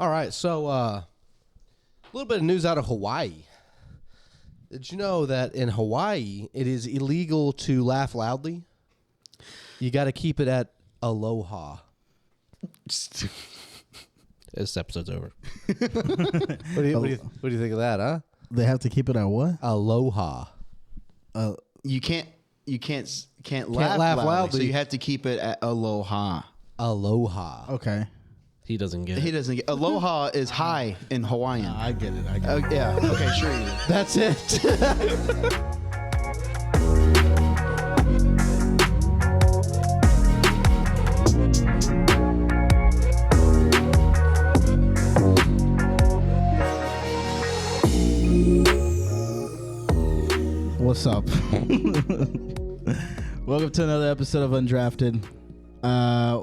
All right, so a little bit of news out of Hawaii. Did you know that in Hawaii, it is illegal to laugh loudly? You got to keep it at aloha. This episode's over. What do you think of that, huh? They have to keep it at what? Aloha. You can't laugh loudly, so you have to keep it at aloha. Aloha. Okay. He doesn't get it. He doesn't get aloha is hi in Hawaiian. I get it. Yeah. Okay, sure you do. That's it. What's up? Welcome to another episode of Undrafted.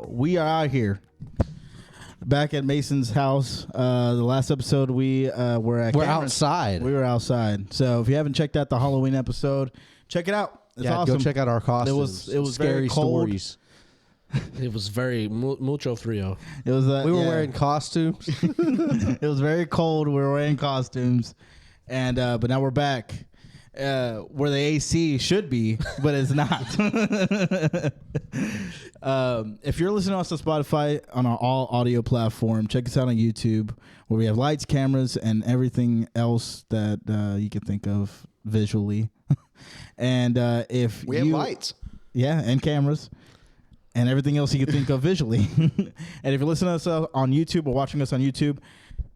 We are out here back at Mason's house. The last episode we were at. We're outside. We were outside. So if you haven't checked out the Halloween episode, check it out. It's awesome. Go check out our costumes. It was scary very cold. stories. It was very mucho frio. It was. We were wearing costumes. It was very cold. We were wearing costumes, and but now we're back. Where the AC should be, but it's not. If you're listening to us on Spotify on our all audio platform, check us out on YouTube, where we have lights, cameras, and everything else that you can think of visually. And if We have lights. yeah, and cameras, and everything else you can think of visually. And if you're listening to us on YouTube or watching us on YouTube,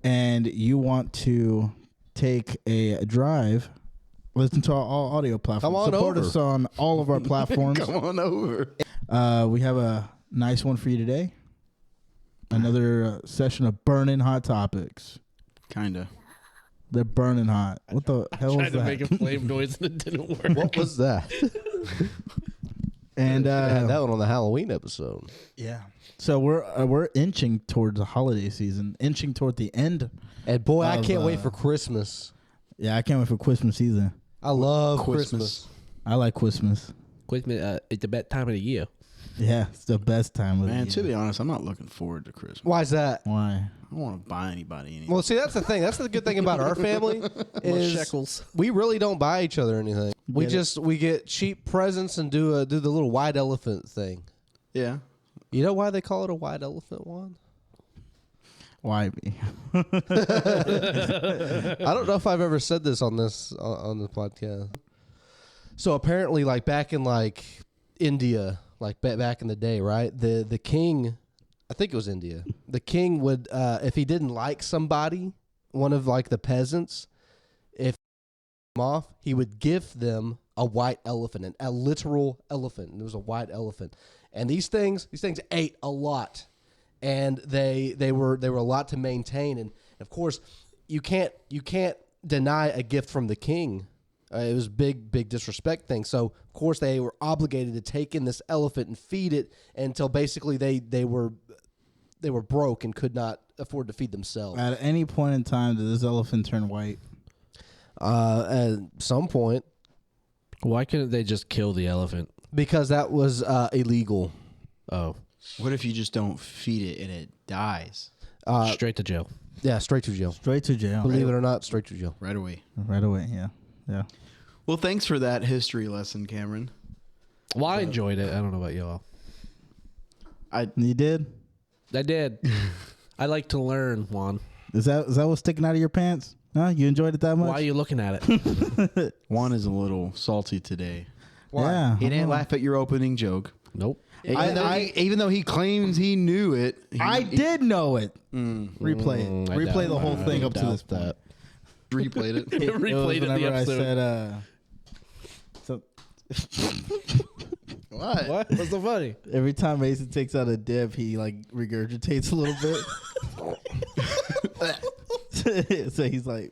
and you want to take a drive, listen to our all audio platform. Come on Support over. us on all of our platforms. Come on over. We have a nice one for you today. Another session of burning hot topics. Kinda. They're burning hot. What the hell was Tried to that? make a flame noise and it didn't work. What was that? And I had that one on the Halloween episode. yeah, so we're inching towards the holiday season, inching toward the end. And boy, I Of, can't wait for Christmas. Yeah, I can't wait for Christmas season. I love Christmas. Christmas. I like Christmas. It's the best time of the year. Yeah, it's the best time of Man, the to year. be honest, I'm not looking forward to Christmas. Why is that? Why? I don't want to buy anybody anything. Well, see, that's the thing. That's the good thing about our family is shekels. we really don't buy each other anything. We get cheap presents and do the little white elephant thing. Yeah. You know why they call it a white elephant, Juan? Why me? I don't know if I've ever said this on the podcast. So apparently, like back in like India, like back in the day, right? The king, I think it was India. The king would, if he didn't like somebody, one of like the peasants, if he off, he would give them a white elephant, a literal elephant. And it was a white elephant, and these things ate a lot. And they were a lot to maintain, and of course, you can't deny a gift from the king. It was big disrespect thing. So of course they were obligated to take in this elephant and feed it until basically they were broke and could not afford to feed themselves. At any point in time, did this elephant turn white? At some point, Why couldn't they just kill the elephant? because that was illegal. Oh, What if you just don't feed it and it dies straight to jail. Yeah, straight to jail. Straight to jail. Believe it or not, straight to jail. right away? Right away, yeah. Yeah. Well, thanks for that history lesson, Cameron. Well, I enjoyed it. I don't know about y'all. You did? I did. I like to learn, Juan. Is that what's sticking out of your pants? Huh? You enjoyed it that much? Why are you looking at it? Juan is a little salty today. Yeah. He didn't laugh at your opening joke. Nope. Even though he claims he knew it. I did know it. Replay it. I Replay the doubt whole that. thing I up to this doubt point. replayed it. It was Replayed it the whenever episode. I said, What? What? What's so funny? every time Mason takes out a dip, he like regurgitates a little bit. So he's like,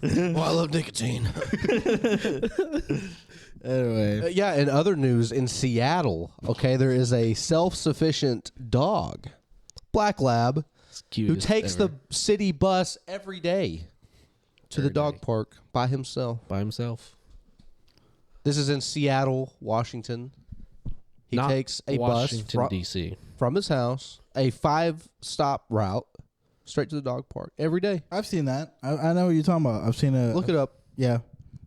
Well, I love nicotine. anyway. Yeah, in other news, in Seattle, okay, there is a self-sufficient dog, black lab, who takes the city bus every day to the dog park by himself. by himself. This is in Seattle, Washington. He takes a Washington, bus D.C. from his house, a 5-stop route, straight to the dog park every day. I've seen that. I know what you're talking about. I've seen Look it up. Yeah.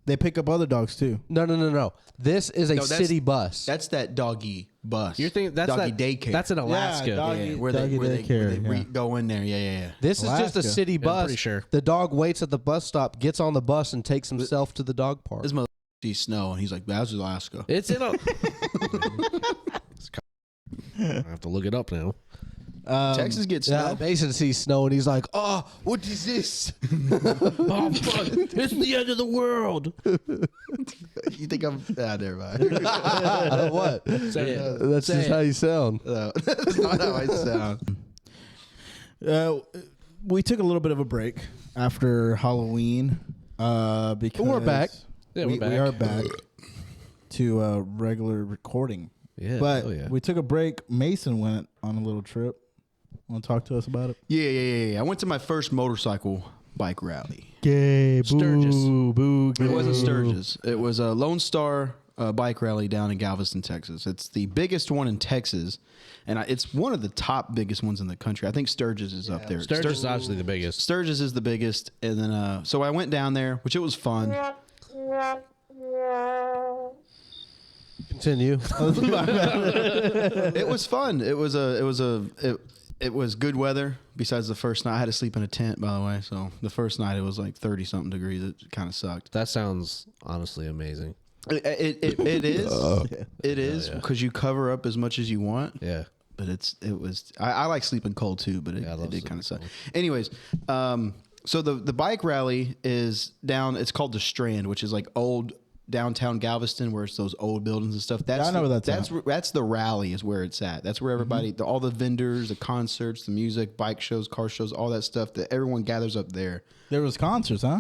They pick up other dogs too. No. This is a city bus. That's that doggy bus. You're thinking that's doggy that, daycare. That's in Alaska. where they go in there. Yeah. This is just a city I'm bus. pretty sure. The dog waits at the bus stop, gets on the bus, and takes himself to the dog park. This mother sees snow, and he's like, "That's Alaska." It's in a. I have to look it up now. Texas gets Yeah, snow. Mason sees snow, and he's like, "Oh, what is this?" Oh fuck! It's the end of the world. You think I'm? Never mind. What? Say it. That's Say just it. how you sound. No, that's not how I sound. We took a little bit of a break after Halloween because We're back. Yeah, we're back. We are back to regular recording. Yeah, But oh, yeah. we took a break. Mason went on a little trip. Want to talk to us about it? Yeah. I went to my first motorcycle bike rally. Gay, Sturgis. boo, It wasn't Sturgis. It was a Lone Star bike rally down in Galveston, Texas. It's the biggest one in Texas, and it's one of the top biggest ones in the country. I think Sturgis is up there. Sturgis is obviously the biggest. Sturgis is the biggest, and then so I went down there, which it was fun. Continue. It was fun. It was good weather. Besides the first night, I had to sleep in a tent, by the way. So the first night it was like 30-something degrees. It kind of sucked. That sounds honestly amazing. It is. It is because you cover up as much as you want. Yeah. But it was. I like sleeping cold too, but it did kind of suck. Anyways, so the bike rally is down. It's called the Strand, which is like old downtown Galveston, where it's those old buildings and stuff. That's I know where that's that's the rally is where it's at. That's where everybody, all the vendors, the concerts, the music, bike shows, car shows, all that stuff. That everyone gathers up there. There was concerts, huh?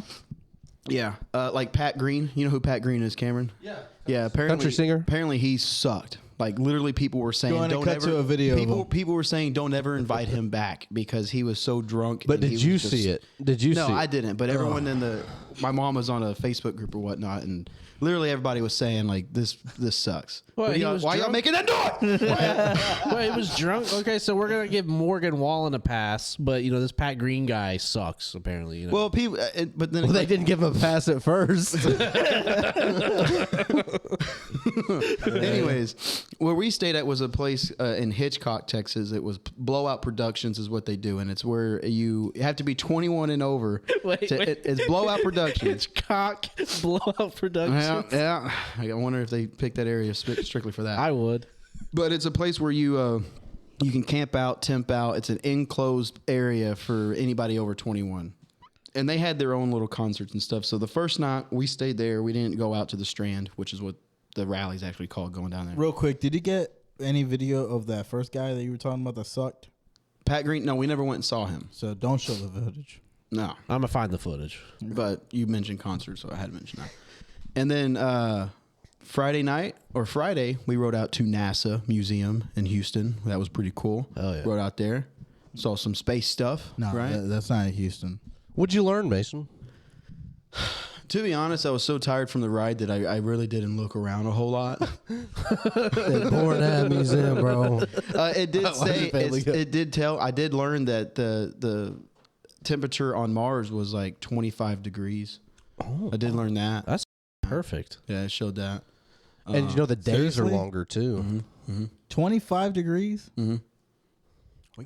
Yeah, like Pat Green. You know who Pat Green is, Cameron? Yeah. Apparently, Country singer? Apparently, he sucked. Like literally, people were saying, Going to "Don't cut ever." to a video of him. People were saying, "Don't ever invite him back," because he was so drunk. But and he did you was just- see it? Did you see No, it? I didn't. But everyone my mom was on a Facebook group or whatnot, and literally everybody was saying like, "This sucks." Well, he was why y'all drunk? making that noise? Well, he was drunk. Okay, so we're gonna give Morgan Wallen a pass, but this Pat Green guy sucks. Apparently, Well, people, but then Well, they didn't give him a pass at first. anyways, where we stayed at was a place in Hitchcock, Texas. It was Blowout Productions is what they do, and it's where you have to be 21 and over. Wait. It's Blowout Productions. Hitchcock Blowout Productions. Yeah. I wonder if they picked that area strictly for that. I would. But it's a place where you can camp out, temp out. It's an enclosed area for anybody over 21. And they had their own little concerts and stuff. So the first night we stayed there. We didn't go out to the Strand, which is what the rally's actually called, going down there. Real quick, did you get any video of that first guy that you were talking about that sucked? Pat Green? No, we never went and saw him. So don't show the footage. No. I'm gonna find the footage. But you mentioned concerts, so I had to mention that. And then Friday, we rode out to NASA Museum in Houston. That was pretty cool. Oh, yeah. Rode out there. Saw some space stuff. No, right? that's not in Houston. What'd you learn, Mason? To be honest, I was so tired from the ride that I really didn't look around a whole lot. That boring ass museum, bro. It did say, family go? it did tell, I did learn that the temperature on Mars was like 25 degrees. Oh, I did learn that. That's perfect. Yeah, it showed that. and the days seriously? are longer too. 25 degrees?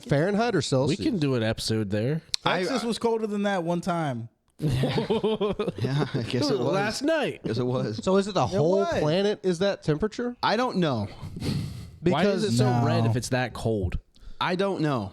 Fahrenheit or We Celsius? can do an episode there. Texas was colder than that one time. Yeah, I guess it was. Last night. Yes, it was. So is it the whole was. planet? Is that temperature? I don't know. Why is it so No. red if it's that cold? I don't know.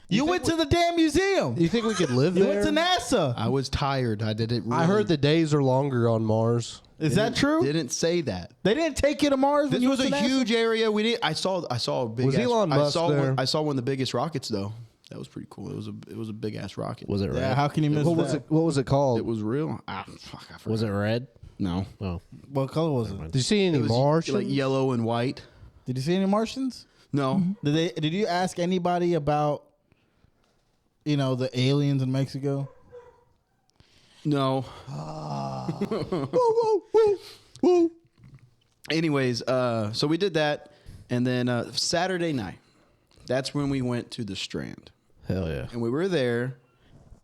You went to the damn museum. You think we could live You there? went to NASA. I was tired. I did it. Really, I heard the days are longer on Mars. Is that true? Didn't say that. They didn't take you to Mars when This you was went a to NASA? huge area. We did. I saw a big. Was ass, Elon Musk there? I saw one of the biggest rockets though. That was pretty cool. It was a big ass rocket. Was it red? Yeah, how can you miss What that? was it? What was it called? It was real. I forgot. Was it red? No. Oh, What color was it? Did you see any It was Martians? like yellow and white. Did you see any Martians? No. Did you ask anybody about the aliens in Mexico? No. Anyways, so we did that. And then Saturday night, that's when we went to the Strand. Hell yeah. And we were there,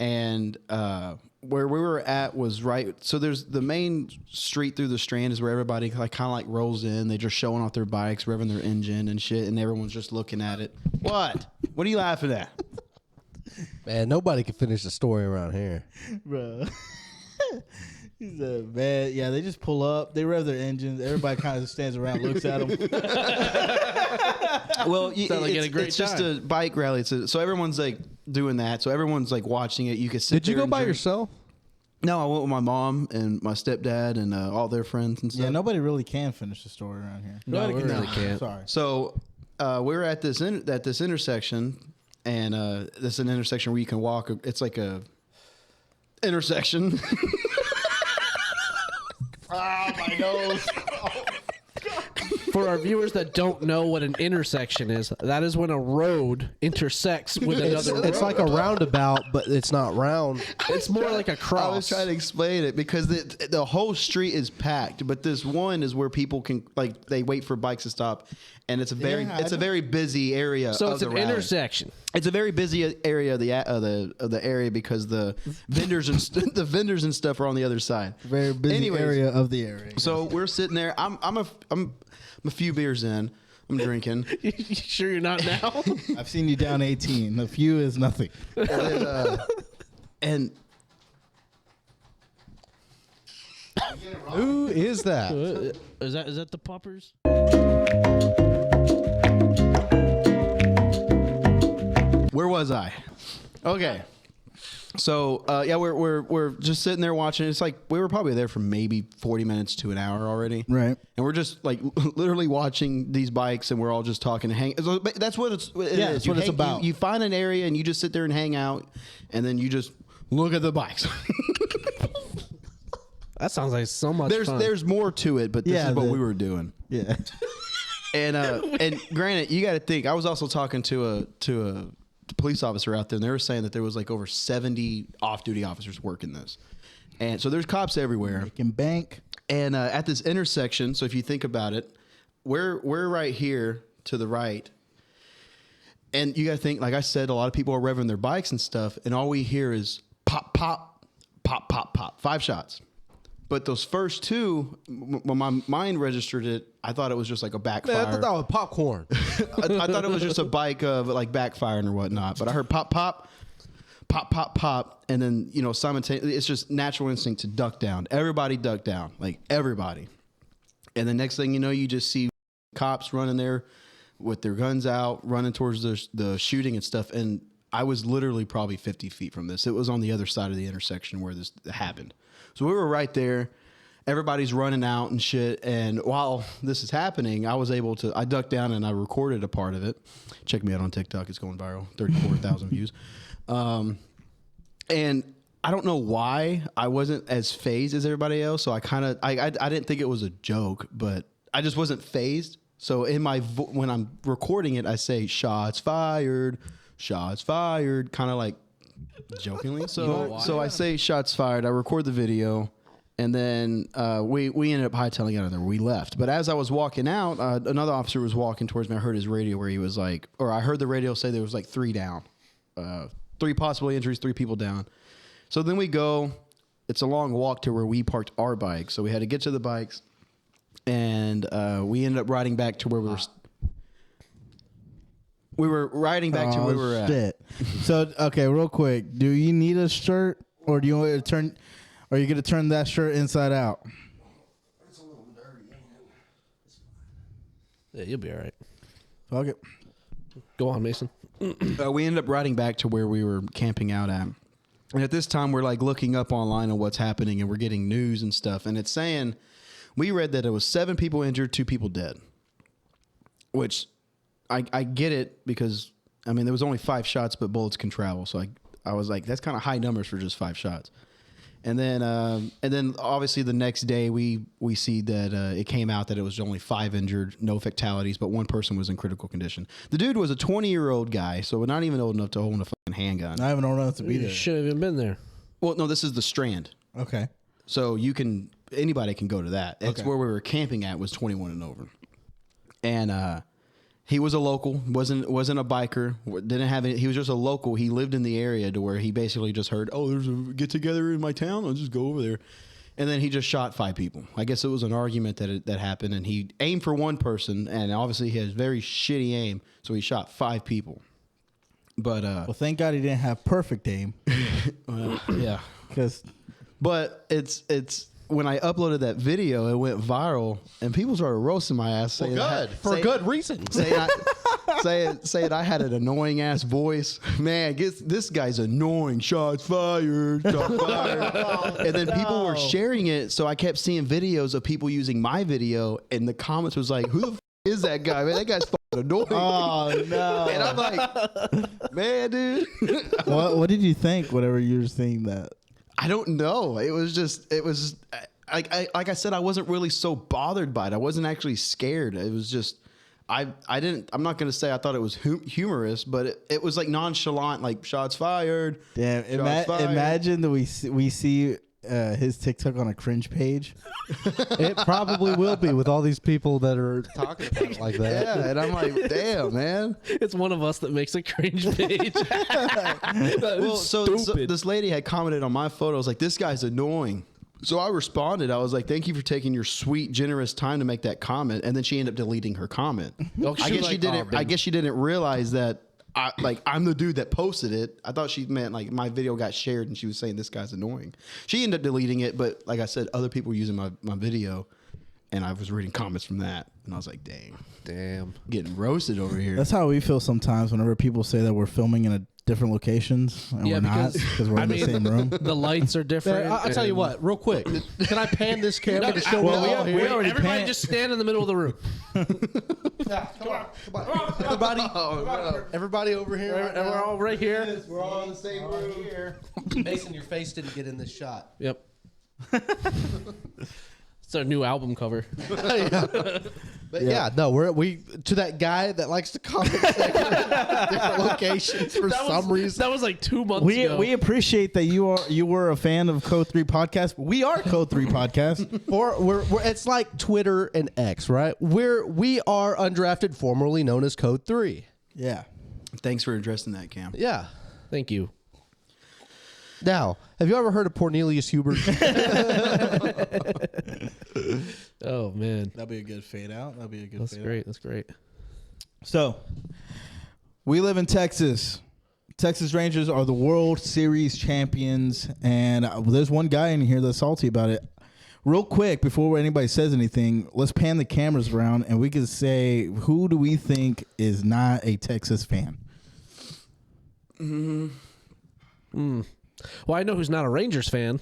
and where we were at was right. So there's the main street through the Strand is where everybody kind of rolls in. They're just showing off their bikes, revving their engine and shit, and everyone's just looking at it. What? What are you laughing at? Man, nobody can finish the story around here. Bro. He said, man, yeah, they just pull up, they rev their engines, everybody kind of stands around, looks at them. Well, it's just a bike rally. So everyone's like doing that. So everyone's like watching it. You can sit. Did you there go and by drink. yourself? No, I went with my mom and my stepdad and all their friends and stuff. Yeah, nobody really can finish the story around here. No, Nobody we really can't. Sorry. So we were at this intersection, and this is an intersection where you can walk. It's like a intersection. My nose. For our viewers that don't know what an intersection is, that is when a road intersects with another road. It's like a roundabout, but it's not round. It's more like a cross. I was trying to explain it because the whole street is packed, but this one is where people can they wait for bikes to stop, and it's a very busy area. So of it's the an rally. intersection. It's a very busy area of the area because the vendors and the vendors and stuff are on the other side. Very busy area of the area. So we're sitting there. I'm a few beers in. I'm drinking. You sure you're not now? I've seen you down 18. A few is nothing. And Who is that? Is that the poppers? where was I? Okay. So yeah, we're just sitting there watching. It's like we were probably there for maybe 40 minutes to an hour already, Right. And we're just like literally watching these bikes, and we're all just talking and hang. So that's what it is. That's what it's about. You find an area and you just sit there and hang out, and then you just look at the bikes. That sounds like so much fun. There's more to it, but this is what we were doing. Yeah. And granted, you got to think. I was also talking to a police officer out there, and they were saying that there was like over 70 off-duty officers working this, and so there's cops everywhere. Making bank. And at this intersection, so if you think about it, we're right here to the right, and you got to think. Like I said, a lot of people are revving their bikes and stuff, and all we hear is pop, pop, pop, pop, pop, 5 shots. But those first two, when my mind registered it, I thought it was just like a backfire. Man, I thought that was popcorn. I thought it was just a bike of like backfiring or whatnot. But I heard pop, pop, pop, pop, pop, and then simultaneously, it's just natural instinct to duck down. Everybody duck down, like everybody. And the next thing you know, you just see cops running there with their guns out, running towards the shooting and stuff. And I was literally probably 50 feet from this. It was on the other side of the intersection where this happened. So we were right there. Everybody's running out and shit. And while this is happening, I ducked down and I recorded a part of it. Check me out on TikTok. It's going viral. 34,000 views. And I don't know why I wasn't as phased as everybody else. So I didn't think it was a joke, but I just wasn't phased. So when I'm recording it, I say shots fired, kind of like jokingly. So I say shots fired. I record the video, and then we ended up hightailing out of there. We left. But as I was walking out, another officer was walking towards me. I heard his radio where he was like, or I heard the radio say there was like 3 down, 3 possible injuries, 3 people down. So then we go. It's a long walk to where we parked our bikes. So we had to get to the bikes, and we ended up riding back to where we were. We were riding back to where we were at. So, okay, real quick. Do you need a shirt, or do you want to turn? Are you going to turn that shirt inside out? It's a little dirty. Yeah, you'll be all right. Fuck it. Go on, Mason. We ended up riding back to where we were camping out at. And at this time, we're like looking up online on what's happening, and we're getting news and stuff. And it's saying, we read that it was 7 people injured, 2 people dead, which I get it because, I mean, there was only 5 shots, but bullets can travel. So I was like, that's kind of high numbers for just 5 shots. And then obviously the next day we see that it came out that it was only 5 injured, no fatalities, but 1 person was in critical condition. The dude was a 20-year-old guy, so not even old enough to own a fucking handgun. I haven't old enough to be You there. should have even been there. Well, no, this is the Strand. Okay. So anybody can go to that. That's Okay. where we were camping at, was 21 and over. And He was a local, wasn't a biker, didn't have any. He was just a local. He lived in the area to where he basically just heard, oh, there's a get together in my town. I'll just go over there, and then he just shot 5 people. I guess it was an argument that happened, and he aimed for one person, and obviously he has very shitty aim, so he shot 5 people. But Well, thank God he didn't have perfect aim. yeah, But it's. When I uploaded that video, it went viral, and people started roasting my ass. Saying for good reason. Saying I had an annoying ass voice. Man, this guy's annoying. Shots fired. Shots fired. And then people were sharing it, so I kept seeing videos of people using my video, and the comments was like, "Who the is that guy? Man, that guy's fucking annoying." oh no! And I'm like, man, dude. What did you think? Whatever you were saying that. I don't know. It was like I said, I wasn't really so bothered by it. I wasn't actually scared. It was just, I'm not going to say I thought it was humorous, but it was like nonchalant, like shots fired. Damn, shots fired. imagine that we see his TikTok on a cringe page. It probably will be with all these people that are talking about it like that. Yeah, and I'm like, damn, man. It's one of us that makes a cringe page. Well, so this lady had commented on my photo. I was like, this guy's annoying. So I responded. I was like, thank you for taking your sweet, generous time to make that comment. And then she ended up deleting her comment. I guess she didn't. I guess she didn't realize that I'm the dude that posted it. I thought she meant like my video got shared and she was saying this guy's annoying. She ended up deleting it, but like I said, other people were using my video, and I was reading comments from that, and I was like, damn, getting roasted over here. That's how we feel sometimes whenever people say that we're filming in a different locations and we're not because we're in the same room. The lights are different. I'll tell you what, real quick. Can I pan this camera to show Everybody just stand in the middle of the room. Yeah, come on. Everybody over here. We're all right here. We're all in the same room here. Mason, your face didn't get in this shot. Yep. It's our new album cover. But yeah, no, we to that guy that likes to comment different locations for some reason. That was like 2 months ago. We appreciate that you were a fan of Code 3 Podcast. We are Code 3 Podcast. We're it's like Twitter and X, right? We are Undrafted, formerly known as Code 3. Yeah. Thanks for addressing that, Cam. Yeah. Thank you. Now, have you ever heard of Cornelius Hubert? Oh man, That'd be a good fade out. That'd be a good that's fade great. out. That's great. So, we live in Texas. Texas Rangers are the World Series champions, and there's one guy in here that's salty about it. Real quick, before anybody says anything, let's pan the cameras around, and we can say, who do we think is not a Texas fan? Well, I know who's not a Rangers fan.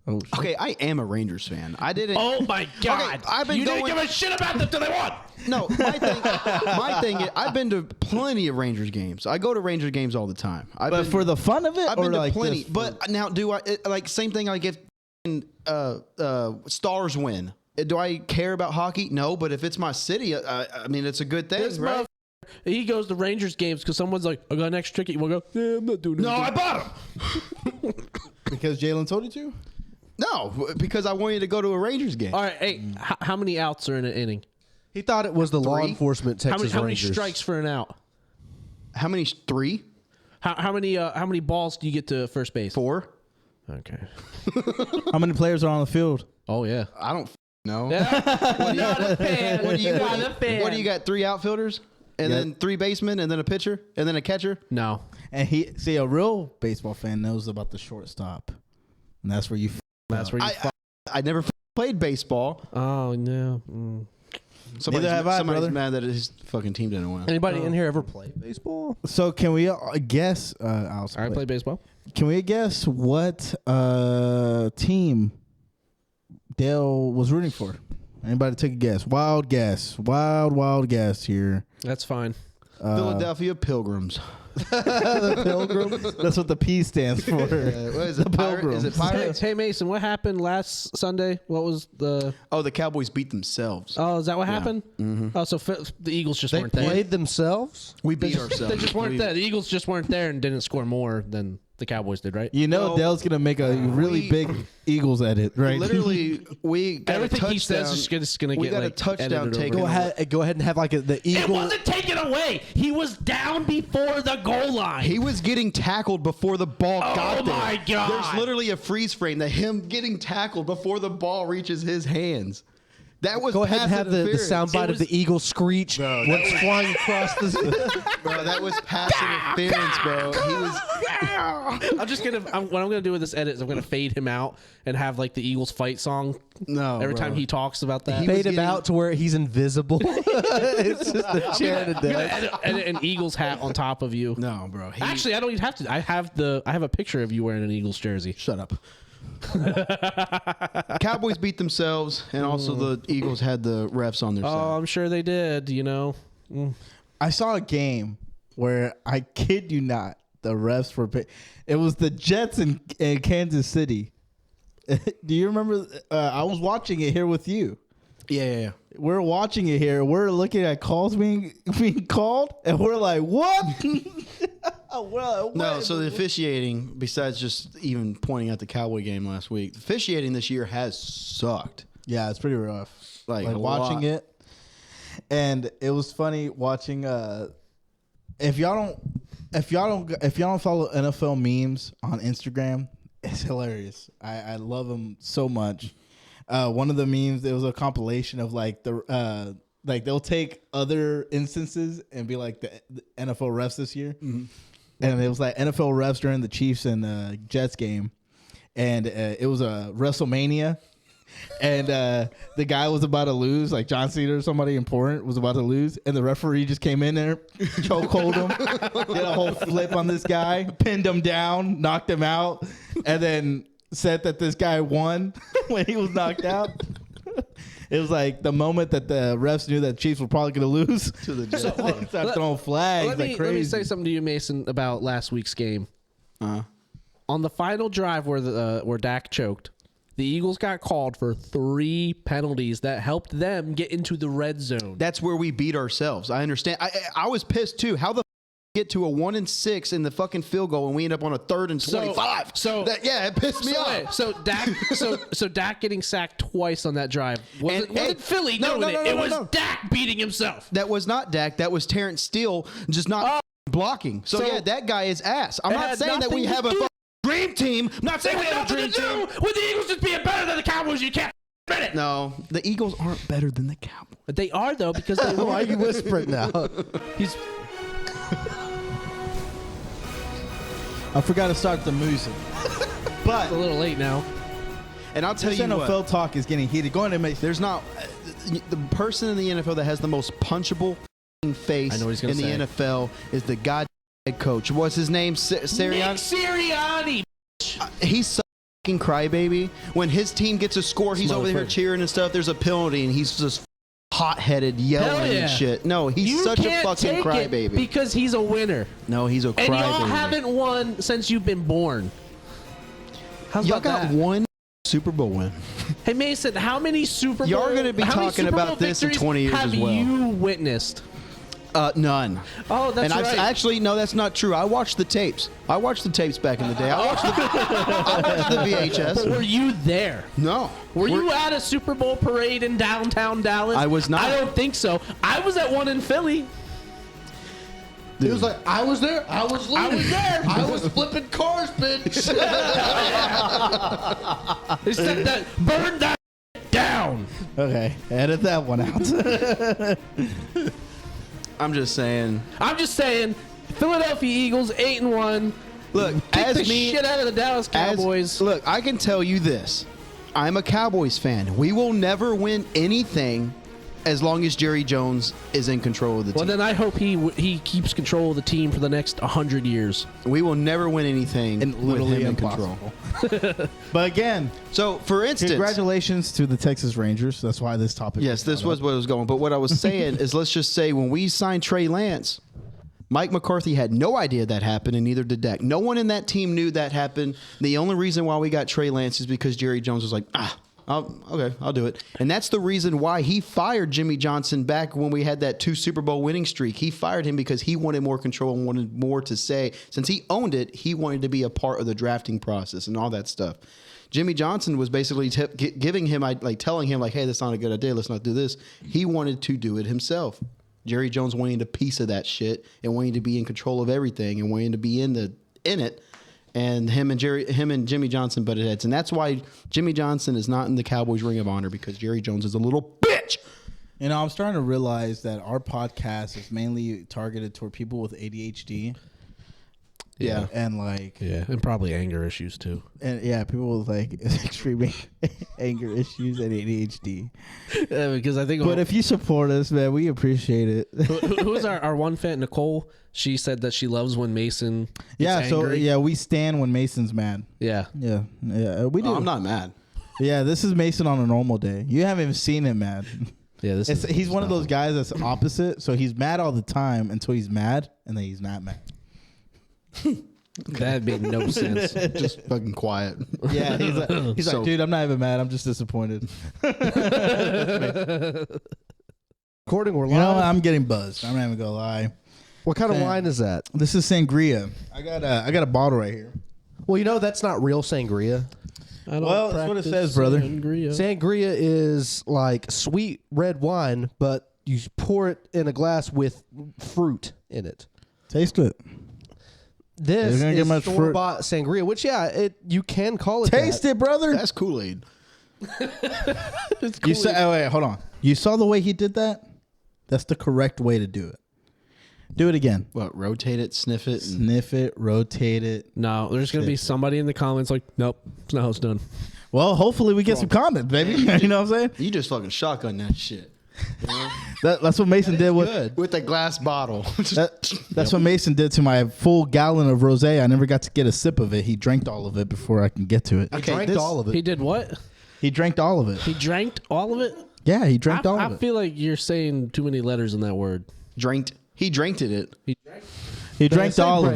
Oh, Okay, I am a Rangers fan. I didn't. Oh my God! I've been you didn't give a shit about them till they won. No, my thing is, I've been to plenty of Rangers games. I go to Ranger games all the time. but for the fun of it, I've or been to like plenty. this? But now, like same thing? Like if Stars win, do I care about hockey? No, but if it's my city, I mean, it's a good thing, right? He goes to Rangers games because someone's like, I got an extra ticket. You want to go? Yeah, I'm not doing it. No, I bought him. Because Jalen told you to? No, because I want you to go to a Rangers game. All right, hey, how many outs are in an inning? He thought it was the law 3? enforcement Texas How many Rangers. strikes for an out? How many? 3? How many balls do you get to first base? 4? Okay. How many players are on the field? Oh yeah. I don't know. Not a fan. What do you Not a fan. What do you got? 3 outfielders, and then 3 basemen, and then a pitcher, and then a catcher. No. And a real baseball fan knows about the shortstop, and that's where you. That's where you. I never played baseball. Oh no. Mm. Somebody's have I, brother. mad that his fucking team didn't win. Anybody in here ever play baseball? So can we guess? I play baseball. Can we guess what team Dale was rooting for? Anybody take a guess? Wild guess. Wild guess here. That's fine. Philadelphia Pilgrims. The Pilgrims? That's what the P stands for. What is it? Pilgrims. Is it Pirates? Hey Mason, what happened last Sunday? What was the? Oh, the Cowboys beat themselves. Oh, is that what happened? Mm-hmm. Oh, so the Eagles just They weren't there. played themselves? We beat ourselves. They just weren't there. The Eagles just weren't there and didn't score more than The Cowboys did, right? You know, No. Dale's gonna make a really big Eagles edit, right? Literally, we got Everything a he says touchdown. is going to We get got a like, touchdown edited taken. over. Go ahead and have like the It eagle. wasn't taken away. He was down before the goal line. He was getting tackled before the ball got there. my God. There's literally a freeze frame that him getting tackled before the ball reaches his hands. That was Go ahead and pass have the interference. soundbite of the eagle screech when it's flying across the. Bro, that was pass interference, bro. He was. I'm just gonna. What I'm gonna do with this edit is I'm gonna fade him out and have like the Eagles fight song. No, every bro. time he talks about that. Fade him out to where he's invisible. It's just a chair to I'm gonna death. edit an Eagles hat on top of you. No, bro. Actually, I don't even have to. I have a picture of you wearing an Eagles jersey. Shut up. Cowboys beat themselves, and also the Eagles had the refs on their Oh, side. I'm sure they did. You know. I saw a game where I kid you not, the refs were. It was the Jets in Kansas City. Do you remember? I was watching it here with you. Yeah. We're watching it here. We're looking at calls being called, and we're like, "What?" We're like, "What?" No, so the officiating, besides just even pointing out the Cowboy game last week, the officiating this year has sucked. Yeah, it's pretty rough. Like, a watching lot. it, and it was funny watching. If y'all don't follow NFL memes on Instagram, it's hilarious. I love them so much. One of the memes, it was a compilation of like like they'll take other instances and be like the NFL refs this year, and it was like NFL refs during the Chiefs and Jets game, and it was a WrestleMania. And the guy was about to lose, like John Cena or somebody important was about to lose, and the referee just came in there, chokehold him, did a whole flip on this guy, pinned him down, knocked him out, and then said that this guy won when he was knocked out. It was like the moment that the refs knew that Chiefs were probably going to lose. To the Jets. They started throwing flags Let like me crazy. say something to you, Mason, about last week's game. On the final drive where Dak choked, the Eagles got called for 3 penalties that helped them get into the red zone. That's where we beat ourselves. I understand. I was pissed too. How the get to a 1-6 in the fucking field goal and we end up on a 3rd and 25? It pissed me off. So Dak getting sacked twice on that drive wasn't Philly doing it. It was Dak beating himself. That was not Dak. That was Terrence Steele just not blocking. So yeah, that guy is ass. I'm not saying that we have a dream team. I'm not saying we have a dream team. With the Eagles just being better than the Cowboys, you can't admit it. No, the Eagles aren't better than the Cowboys. But they are though because they Why are you whispering now? He's I forgot to start the music. But a little late now. And I'll tell this you NFL what, talk is getting heated. Go ahead and make. there's not the person in the NFL that has the most punchable face I know what he's in gonna the say. NFL is the god head coach. What's his name? Nick Sirianni. Sirianni. He's so fucking crybaby. When his team gets a score, he's over there Smokeford. cheering and stuff. There's a penalty, and he's just hot-headed, yelling Hell yeah. and shit. No, he's You such a can't fucking take it crybaby. because he's a winner. No, he's a And y'all crybaby. haven't won since you've been born. How's Y'all about got that? one Super Bowl win. Hey Mason, how many Super Bowl? Y'all are gonna be how many talking Super Bowl about this in victories 20 years have as well. you witnessed? None. Oh, that's and right. actually, no, that's not true. I watched the tapes. I watched the tapes back in the day. I watched the But VHS. were you there? No. Were you at a Super Bowl parade in downtown Dallas? I was not. I don't think so. I was at one in Philly. He was like, I was there. I was living. I was there. I was flipping cars, bitch. They said that burn that down. Okay, edit that one out. I'm just saying. I'm just saying, Philadelphia Eagles 8-1. Look, Kick as the me, shit out of the Dallas Cowboys. look, I can tell you this. I'm a Cowboys fan. We will never win anything as long as Jerry Jones is in control of the Well, team. then I hope he keeps control of the team for the next 100 years. We will never win anything And with literally him in control. impossible. But again, So, for instance, congratulations to the Texas Rangers. That's why this topic. yes, this was what I was going. But what I was saying is, let's just say when we signed Trey Lance, Mike McCarthy had no idea that happened, and neither did Dak. No one in that team knew that happened. The only reason why we got Trey Lance is because Jerry Jones was like, I'll do it. And that's the reason why he fired Jimmy Johnson back when we had that 2 Super Bowl winning streak. He fired him because he wanted more control and wanted more to say. Since he owned it, he wanted to be a part of the drafting process and all that stuff. Jimmy Johnson was basically giving him, telling him, like, hey, that's not a good idea. Let's not do this. He wanted to do it himself. Jerry Jones wanted a piece of that shit and wanting to be in control of everything and wanting to be in it. And him and Jimmy Johnson butted heads. And that's why Jimmy Johnson is not in the Cowboys Ring of Honor, because Jerry Jones is a little bitch. You know, I'm starting to realize that our podcast is mainly targeted toward people with ADHD. Yeah. And and probably anger issues too. And people with extreme anger issues and ADHD. Because I think. But if you support us, man, we appreciate it. Who is our one fan, Nicole? She said that she loves when Mason gets angry. We stand when Mason's mad. Yeah. We do. I'm not mad. Yeah, this is Mason on a normal day. You haven't even seen him mad. Yeah, he's one of those guys that's opposite. So he's mad all the time until he's mad, and then he's not mad. That made no sense. Just fucking quiet. Yeah, he's like, dude, I'm not even mad. I'm just disappointed. Recording, we're live. You know, I'm getting buzzed. I'm not even gonna lie. What kind of wine is that? This is sangria. I got a bottle right here. Well, you know that's not real sangria. Well, that's what it says, brother. Sangria is like sweet red wine, but you pour it in a glass with fruit in it. Taste it. This is store-bought sangria, which you can call it. Taste it, brother. That's Kool-Aid. You saw, wait, hold on. You saw the way he did that? That's the correct way to do it. Do it again. What? Rotate it, sniff it, sniff it, rotate it. No, there's gonna be somebody in the comments like, nope, it's not how it's done. Well, hopefully we get some comments, baby. You know what I'm saying? You just fucking shotgun that shit. That's what Mason did with the glass bottle. That's what Mason did to my full gallon of rosé. I never got to get a sip of it. He drank all of it before I can get to it. He drank all of it. He did what? He drank all of it. He drank all of it? Yeah, he drank all of it. I feel like you're saying too many letters in that word. Dranked. He dranked it. He drank all of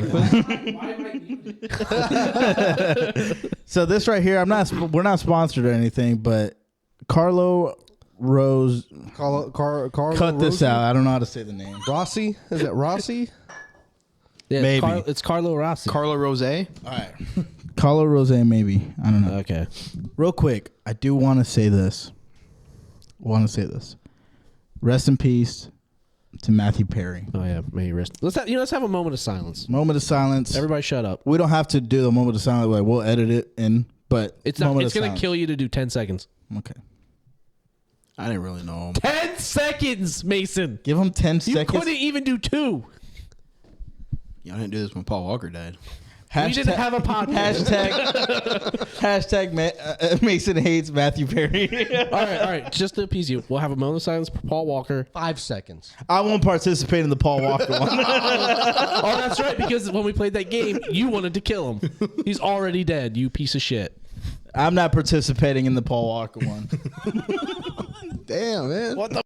it. So this right here, we're not sponsored or anything, but Carlo Rose. Carlo cut this Rossi? out. I don't know how to say the name. Rossi? Is it Rossi? Yeah, maybe. It's Carlo Rossi. Carlo Rose. All right. Carlo Rose, maybe. I don't know. Okay. Real quick, I do want to say this. Rest in peace to Matthew Perry. Oh yeah, may he rest. Let's have a moment of silence. Moment of silence. Everybody, shut up. We don't have to do the moment of silence. Like, we'll edit it in, but It's gonna kill you to do 10 seconds. Okay. I didn't really know him. 10 seconds, Mason. Give him 10 You seconds. couldn't even do 2. I didn't do this when Paul Walker died. We didn't have a podcast. Hashtag Mason hates Matthew Perry. All right. Just to appease you, we'll have a moment of silence for Paul Walker. 5 seconds. I won't participate in the Paul Walker one. Oh, that's right, because when we played that game, you wanted to kill him. He's already dead, you piece of shit. I'm not participating in the Paul Walker one. Damn, man. What the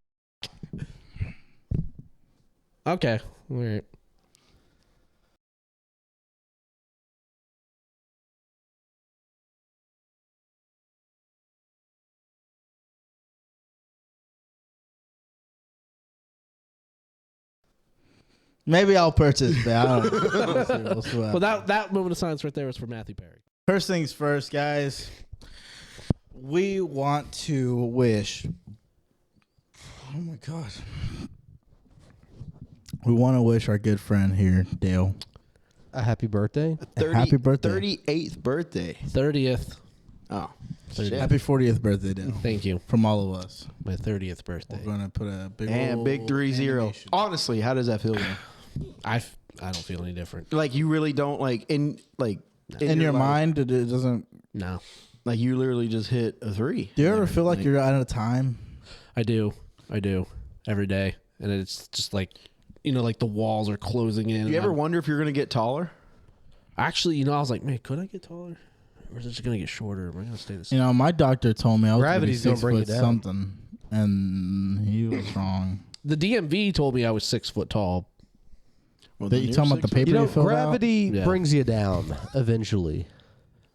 Okay. All right. Maybe I'll participate. I don't know. We'll see. Well, that moment of silence right there was for Matthew Perry. First things first, guys. We want to wish. Oh my God. We want to wish our good friend here, Dale, A happy birthday. happy birthday. 38th birthday. 30th. Oh. Happy 40th birthday, Dale. Thank you. From all of us. My 30th birthday. We're gonna put a big And big 3-0. animation. Honestly, how does that feel? I don't feel any different. Like you really don't In your life, mind, it doesn't. No. like you literally just hit a 3. Do you ever feel like you're out of time? I do every day, and it's just like, like the walls are closing in. Do you ever wonder if you're gonna get taller? Actually, I was like, man, could I get taller, or is it just gonna get shorter? Am I gonna stay the same? My doctor told me I was Gravity's gonna gonna bring be you 6 foot down. something, and he was wrong. The DMV told me I was 6 foot tall. Well, That you talking about the paper you filled Gravity Yeah. brings you down eventually.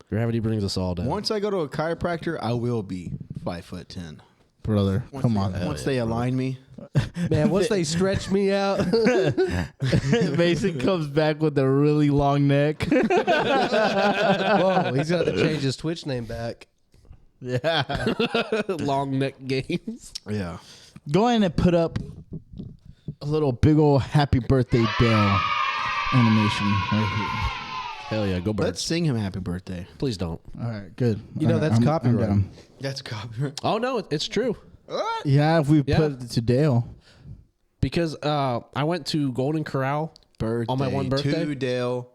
Gravity brings us all down. Once I go to a chiropractor, I will be 5'10". Brother, come on. Once they align me, Man, once they stretch me out, Mason comes back with a really long neck. whoa, he's got to change his Twitch name back. Yeah. Long neck games. yeah. Go ahead and put up a little big old happy birthday Dale animation right Hell yeah, go birds. Let's sing him happy birthday. Please don't. here. All right, good. You know, that's copyright. down. That's copyright. Oh no, it's true. Yeah, if we Yeah. put it to Dale. Because I went to Golden Corral Birthday on my one birthday, to Dale.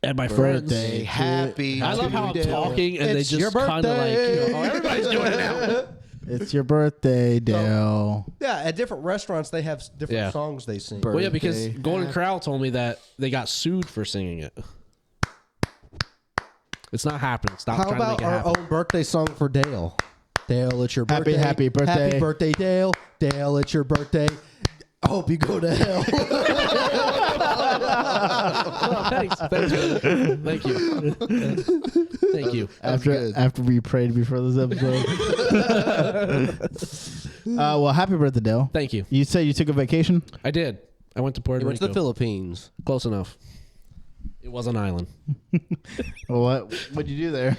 and my friends. Birthday. Happy. I love how I'm to Dale. talking, and It's they your just kind of like, birthday. everybody's doing it now. It's your birthday, Dale. Yeah, at different restaurants, they have different Yeah. songs they sing. Bird- Well, yeah, because Birthday. Golden Corral told me that they got sued for singing it. It's not happening. Stop How trying to about make it our happen. own birthday song for Dale? Dale, it's your Happy, birthday. happy birthday. Happy birthday, Dale. Dale, it's your birthday. I hope you go to hell. Thanks. Brother. Thank you. Thank you. After we prayed before this episode. Well, happy birthday, Dale. Thank you. You said you took a vacation? I did. I went to Puerto He went to Rico. the Philippines. Close enough. It was an island. What'd you do there?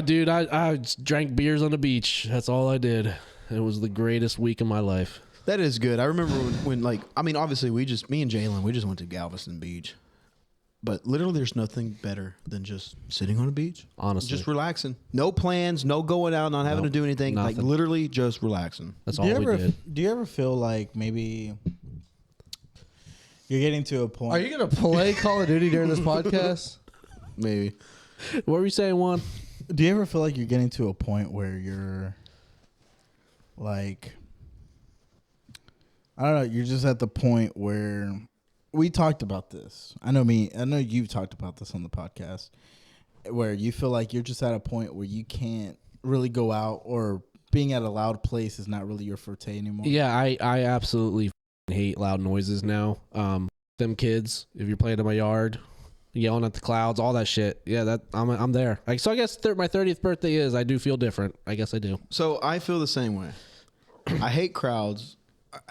Dude, I just drank beers on the beach. That's all I did. It was the greatest week of my life. That is good. I remember when like, I mean, obviously me and Jalen, we just went to Galveston Beach. But literally there's nothing better than just sitting on a beach. Honestly. Just relaxing. No plans, no going out, not having Nope, to do anything. Like nothing. literally just relaxing. That's all we did. Do you ever feel like maybe you're getting to a point? Are you going to play Call of Duty during this podcast? Maybe. What were you saying, Juan? Do you ever feel like you're getting to a point where you're like, I don't know, you're just at the point where we talked about this. I know you've talked about this on the podcast, where you feel like you're just at a point where you can't really go out, or being at a loud place is not really your forte anymore. Yeah, I absolutely hate loud noises now. Them kids, if you're playing in my yard, yelling at the clouds, all that shit. Yeah, that I'm there. Like, so I guess my 30th birthday is. I do feel different. I guess I do. So I feel the same way. I hate crowds.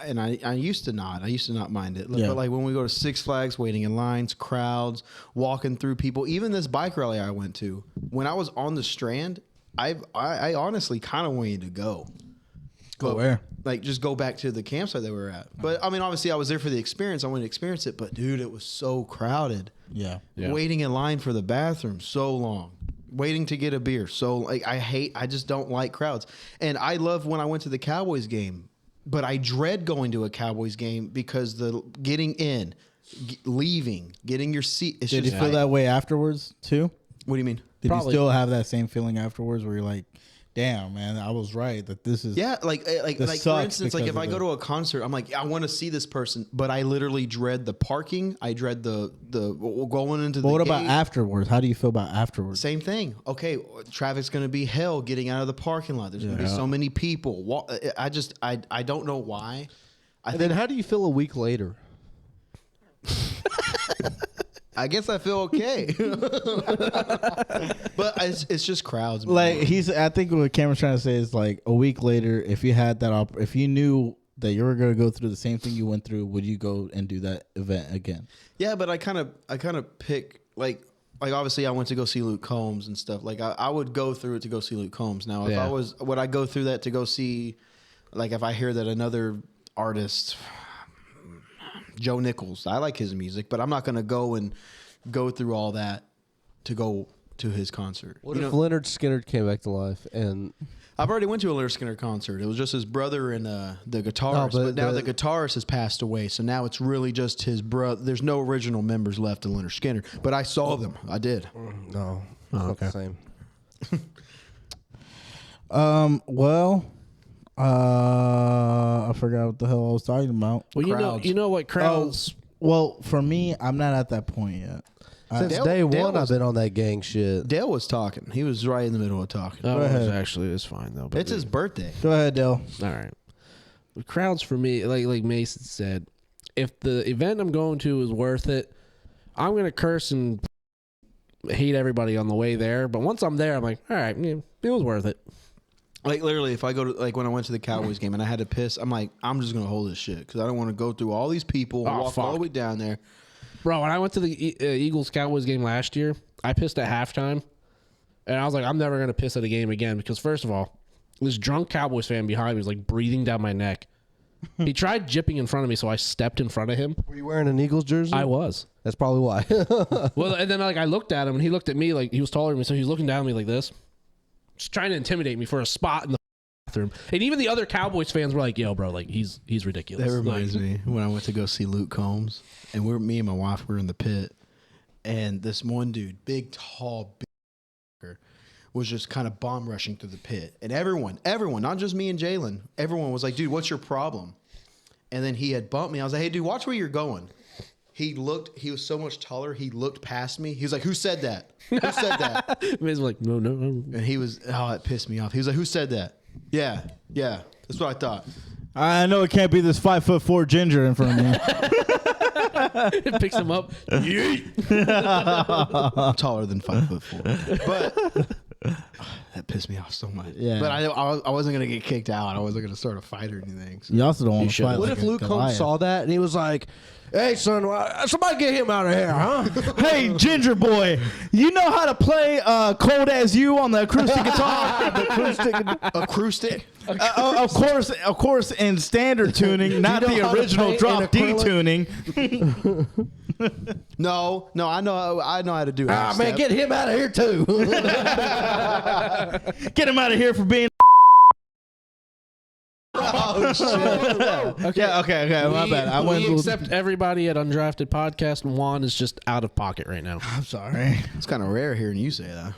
And I used to not. I used to not mind it. Yeah. But like when we go to Six Flags, waiting in lines, crowds, walking through people, even this bike rally I went to, when I was on the Strand, I honestly kind of wanted to go. Go where? Like just go back to the campsite that we were at. But I mean, obviously I was there for the experience. I wanted to experience it. But dude, it was so crowded. Yeah. Waiting in line for the bathroom so long. Waiting to get a beer. So like I just don't like crowds. And I love when I went to the Cowboys game. But I dread going to a Cowboys game because the getting in, leaving, getting your seat. It's Did you just, feel that way afterwards too? What do you mean? Did Probably. you still have that same feeling afterwards where you're like, damn, man, I was right that this is. Yeah, like for sucks instance, like because if of I go the- to a concert, I'm like, I want to see this person, but I literally dread the parking. I dread the going into the But what about gate. afterwards? How do you feel about afterwards? Same thing. Okay, traffic's going to be hell getting out of the parking lot. There's going to be so many people. I don't know why. And then how do you feel a week later? I guess I feel okay. But it's just crowds. Man. Like I think what Cameron's trying to say is like a week later, if you had that, if you knew that you were going to go through the same thing you went through, would you go and do that event again? Yeah, but I kind of pick like obviously I went to go see Luke Combs and stuff. Like I would go through it to go see Luke Combs. Now if would I go through that to go see, like if I hear that another artist, Joe Nichols, I like his music, but I'm not going to go through all that to go to his concert. What if Leonard Skinner came back to life? And I've already went to a Leonard Skinner concert. It was just his brother and the guitarist. No, but now the guitarist has passed away, so now it's really just his brother. There's no original members left of Leonard Skinner. But I saw them. I did. no, it's not the same. Well, I forgot what the hell I was talking about. Well, Crowds. you know what crowds. Well, for me, I'm not at that point yet. Since Dale- day Dale one, was- I've been on that gang shit. Dale was talking. He was right in the middle of talking. Oh, ahead. actually, it's fine though. But It's his birthday. Go ahead, Dale. all right. The crowds for me, like Mason said, if the event I'm going to is worth it, I'm gonna curse and hate everybody on the way there. But once I'm there, I'm like, all right, yeah, it was worth it. Like literally, if I go to like when I went to the Cowboys game and I had to piss, I'm like, I'm just gonna hold this shit because I don't want to go through all these people, walk all the way down there. Bro, when I went to the Eagles Cowboys game last year, I pissed at halftime, and I was like, I'm never gonna piss at a game again because first of all, this drunk Cowboys fan behind me was like breathing down my neck. He tried jipping in front of me, so I stepped in front of him. Were you wearing an Eagles jersey? I was. That's probably why. Well, and then like I looked at him, and he looked at me like he was taller than me, so he was looking down at me like this, just trying to intimidate me for a spot in the bathroom. And even the other Cowboys fans were like, "Yo, bro, like he's ridiculous." That reminds me when I went to go see Luke Combs, and me and my wife were in the pit, and this one dude, big, tall, big, was just kind of bomb rushing through the pit, and everyone, not just me and Jalen, everyone was like, "Dude, what's your problem?" And then he had bumped me. I was like, "Hey, dude, watch where you're going." He was so much taller. He looked past me. He was like, "Who said that? Who said that?" Man's like, no. And he was, it pissed me off. He was like, "Who said that?" Yeah, that's what I thought. I know it can't be this 5'4" ginger in front of me. It picks him up. I'm taller than 5'4", but that pissed me off so much. Yeah. But I wasn't gonna get kicked out. I wasn't gonna start a fight or anything. So. You also don't want to fight. What like if a Luke Combs Goliath. saw that and he was like, "Hey, son, somebody get him out of here, huh?" Hey, ginger boy, you know how to play "Cold as You" on the acoustic guitar? Acoustic? Of course, in standard tuning, not know the how to original paint drop in D acrylic? tuning. No, I know how to do it. Ah, man, get him out of here too. Get him out of here for being. Oh shit! Yeah, okay, my bad. We accept everybody at Undrafted Podcast, and Juan is just out of pocket right now. I'm sorry. It's kind of rare hearing you say that.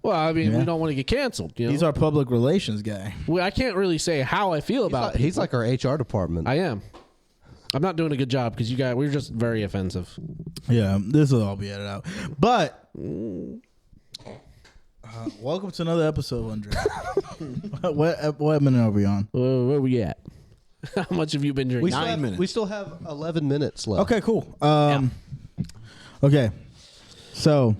Well, I mean, Yeah. we don't want to get canceled. You know? He's our public relations guy. Well, I can't really say how I feel about it. He's like our HR department. I am. I'm not doing a good job because we're just very offensive. Yeah, this will all be edited out. But welcome to another episode of Undrafted. what minute are we on? Where we at? How much have you been drinking? we still 9 have, minutes. We still have 11 minutes left. Okay, cool. Okay, so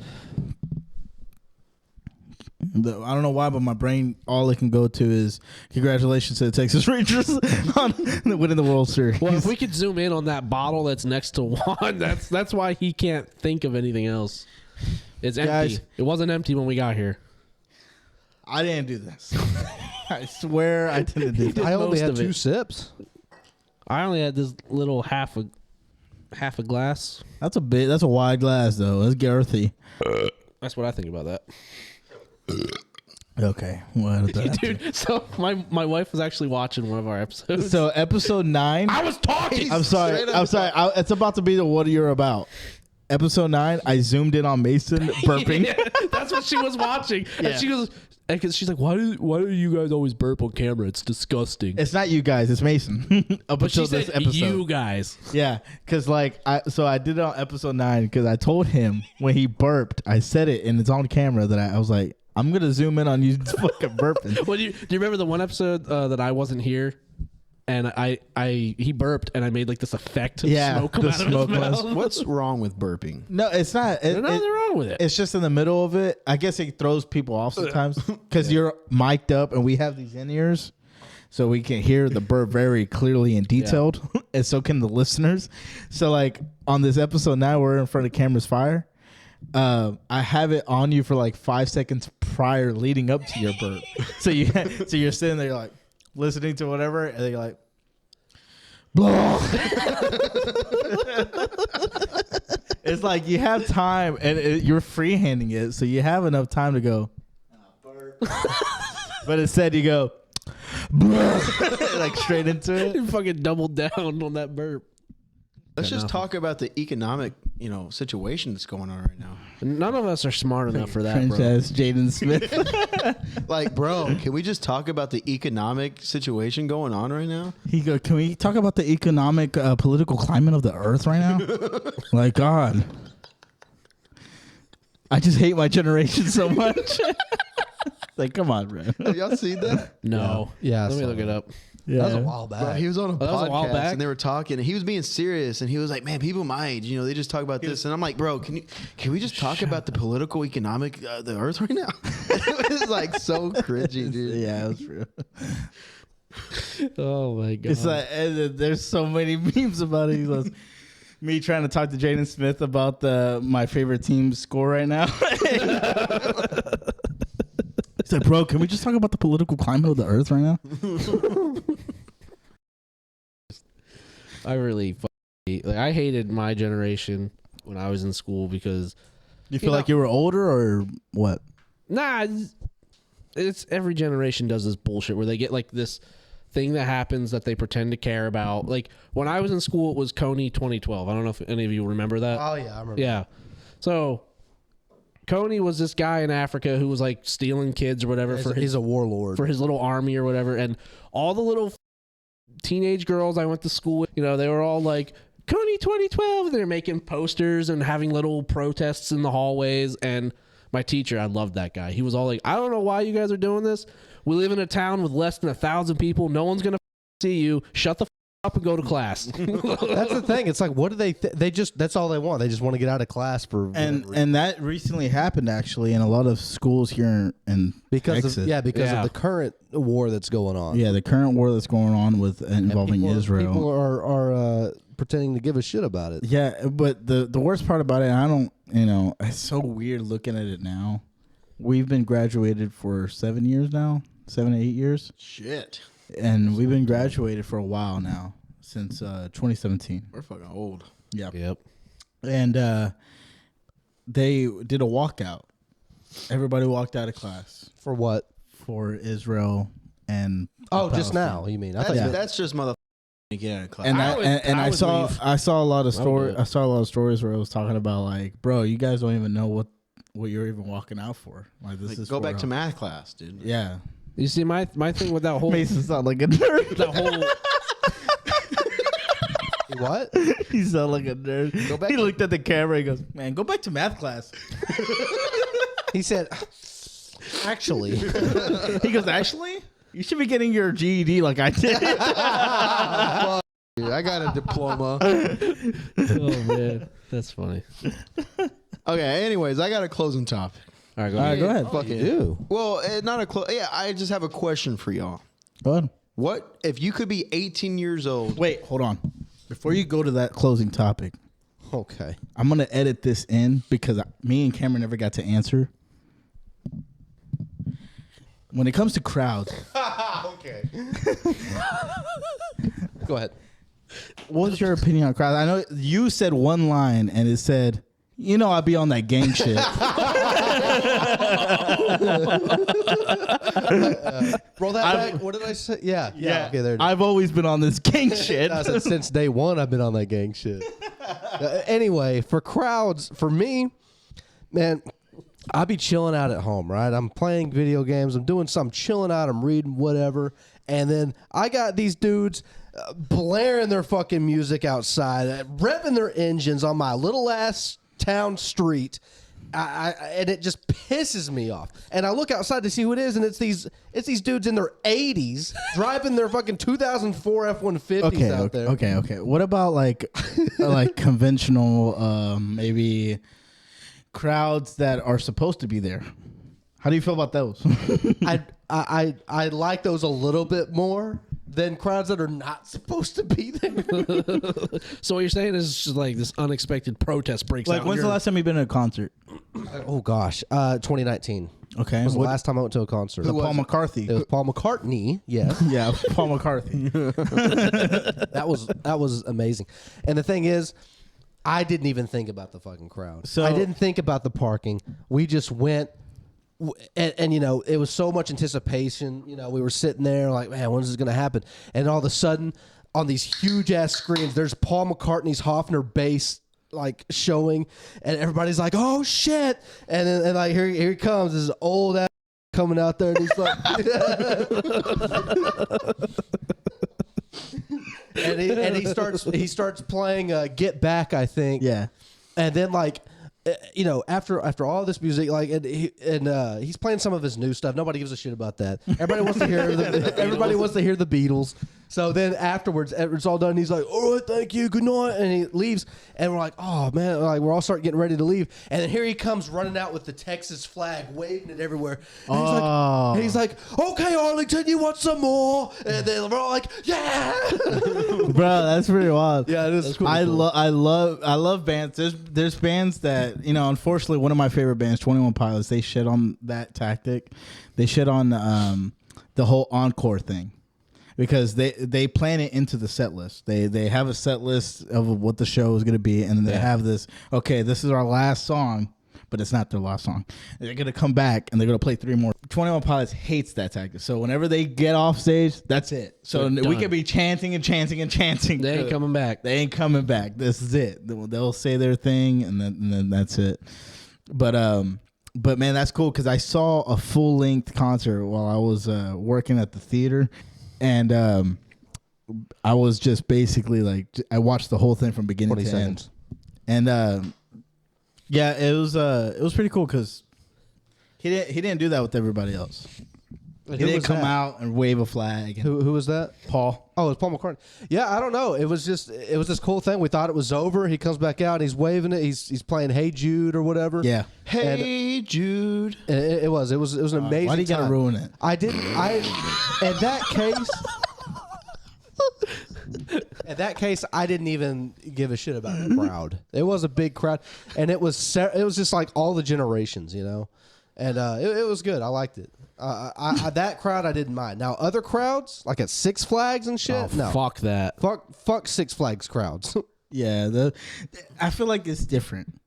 I don't know why, but my brain, all it can go to is congratulations to the Texas Rangers on winning the World Series. Well, if we could zoom in on that bottle that's next to Juan, that's why he can't think of anything else. It's empty. Guys. It wasn't empty when we got here. I didn't do this. I swear I didn't do this. I only most had of 2 it. sips. I only had this little half a glass. That's a wide glass though. That's girthy. That's what I think about that. Okay. What Dude, so my wife was actually watching one of our episodes. So episode 9. I was talking. I'm sorry. It's about to be the what you're about. Episode 9. I zoomed in on Mason burping. Yeah, that's what she was watching. And she goes, because she's like, why do you guys always burp on camera? It's disgusting. It's not you guys. It's Mason. Up But she until this said episode. you guys. Yeah, because I did it on episode 9 because I told him when he burped, I said it and it's on camera that I was like, I'm gonna zoom in on you fucking burping. Well, do you remember the one episode that I wasn't here, and he burped and I made like this effect of smoke come the out of smoke his was- mouth? What's wrong with burping? No, it's not. There's nothing wrong with it. It's just in the middle of it. I guess it throws people off sometimes because you're mic'd up and we have these in-ears. So we can hear the burp very clearly and detailed. And so can the listeners. So like on this episode now, we're in front of Camera's Fire. I have it on you for like 5 seconds prior leading up to your burp. so you're sitting there like listening to whatever and then you're like, blah. It's like you have time and you're freehanding it, so you have enough time to go. But instead you go like straight into it. You fucking doubled down on that burp. Let's just talk about the economic, situation that's going on right now. None of us are smart enough for that, French bro. ass Jaden Smith. Like, bro, can we just talk about the economic situation going on right now? Can we talk about the economic political climate of the earth right now? Like, God. I just hate my generation so much. Like, come on, bro. Have y'all seen that? No. Yeah, I Let me saw look it that. up. Yeah. That was a while back. Bro, he was on a that was a while podcast back? and they were talking and he was being serious and he was like, man, people my age, they just talk about this. And I'm like, bro, can we just talk about the political, economic, the earth right now? It was like so cringy, dude. Yeah, it was real. Oh my god. It's like there's so many memes about it. He goes, me trying to talk to Jaden Smith about my favorite team's score right now. He's like, bro, can we just talk about the political climate of the earth right now? I really I hated my generation when I was in school because You feel like you were older or what? nah, it's every generation does this bullshit where they get like this thing that happens that they pretend to care about. Like when I was in school, it was Coney 2012. I don't know if any of you remember that. Oh yeah, I remember. Yeah. So Coney was this guy in Africa who was like stealing kids or whatever He's a warlord for his little army or whatever. And all the little teenage girls I went to school with, they were all like, Coney 2012. They're making posters and having little protests in the hallways. And my teacher, I loved that guy. He was all like, I don't know why you guys are doing this. We live in a town with less than 1,000 people. No one's going to see you. Shut the up and go to class. That's the thing. It's like, what do they? They just that's all they want. They just want to get out of class for And that recently happened actually in a lot of schools here in because Texas. of the current war that's going on. Yeah, the current war that's going on with involving Israel. People are pretending to give a shit about it. Yeah, but the worst part about it, and I don't, it's so weird looking at it now. We've been graduated for 7 years now, 7 to 8 years. Shit. And we've been graduated for a while now, since 2017. We're fucking old. Yeah. Yep. And they did a walkout. Everybody walked out of class For what? for Israel and Just Palestine. now? You mean? I thought you meant- That's just motherfucking get out of class. And I would leave. I saw a lot of stories. leave. I saw a lot of stories where it was talking about like, bro, you guys don't even know what you're even walking out for. Like this is go for back to math class, dude. Yeah. You see, my thing with that whole Mason sound like a nerd. that whole what? He sound like a nerd. He looked at the camera. He goes, "Man, go back to math class." He said, actually. He goes, "Actually, you should be getting your GED like I did." Dude, I got a diploma. oh man, that's funny. Okay, anyways, I got a closing topic. All right, go All right, ahead. go ahead. Fuck You it. do. Well, not a close. Yeah, I just have a question for y'all. Go ahead. What if you could be 18 years old? Wait, hold on. Before you go to that closing topic, Okay. I'm gonna edit this in because me and Cameron never got to answer. When it comes to crowds, Okay. Go ahead. what's your opinion on crowds? I know you said one line and it said, I'd be on that gang shit. Roll that back. What did I say? Yeah. Okay, there it is. I've always been on this gang shit. I said, since day one, I've been on that gang shit. Anyway, for crowds, for me, man, I be chilling out at home, right? I'm playing video games. I'm doing something, chilling out. I'm reading whatever. And then I got these dudes blaring their fucking music outside, revving their engines on my little ass town street. And it just pisses me off. And I look outside to see who it is, and it's these dudes in their 80s driving their fucking 2004 F-150s out there. Okay. What about like conventional, maybe crowds that are supposed to be there? How do you feel about those? I like those a little bit more than crowds that are not supposed to be there. So what you're saying is just like this unexpected protest breaks out. Like, when's the last time you've been to a concert? Oh gosh, 2019 Okay, was the last time I went to a concert. Paul McCartney. It was Paul McCartney. Yes, Yeah, Paul McCartney. that was amazing. And the thing is, I didn't even think about the fucking crowd. So- I didn't think about the parking. We just went. And it was so much anticipation. We were sitting there like, man, when is this going to happen? And all of a sudden, on these huge ass screens, there's Paul McCartney's Hofner bass like showing, and everybody's like, oh shit! And like here he comes, this old ass coming out there, and he's like, and he starts playing Get Back, I think. Yeah. And then like you know, after all this music, like, and he's playing some of his new stuff. Nobody gives a shit about that. Everybody wants to hear the Beatles. So then afterwards, it's all done. He's like, all right, thank you, good night, and he leaves. And we're like, oh man, like we're all starting getting ready to leave. And then here he comes running out with the Texas flag, waving it everywhere. And he's like, okay, Arlington, you want some more? And then we're all like, yeah, Bro, that's pretty wild. yeah, it is. Cool. I love bands. There's bands that, you know, unfortunately, one of my favorite bands, 21 Pilots, they shit on that tactic. They shit on the whole encore thing. Because they plan it into the set list. They have a set list of what the show is going to be, and then they have this, okay, this is our last song, but it's not their last song. They're going to come back, and they're going to play 3 more. 21 Pilots hates that tactic. So whenever they get off stage, that's it. So we could be chanting and chanting and chanting. They ain't coming back. They ain't coming back. This is it. They'll say their thing, and then that's it. But man, that's cool, because I saw a full-length concert while I was working at the theater. And I was just basically like, I watched the whole thing from beginning to end. And yeah, it was pretty cool because he didn't do that with everybody else. He didn't come out and wave a flag. And Who was that? Paul. Oh, it's Paul McCartney. Yeah, I don't know. It was this cool thing. We thought it was over. He comes back out. He's waving it. He's playing "Hey Jude" or whatever. Yeah. Hey Jude. It was an amazing. Why do you gotta time. ruin it? I didn't. In that case. In that case, I didn't even give a shit about the crowd. It was a big crowd, and it was just like all the generations, you know, and it was good. I liked it. That crowd I didn't mind. Now other crowds like at Six Flags and shit. No, Fuck that. fuck Six Flags crowds. Yeah, I feel like it's different.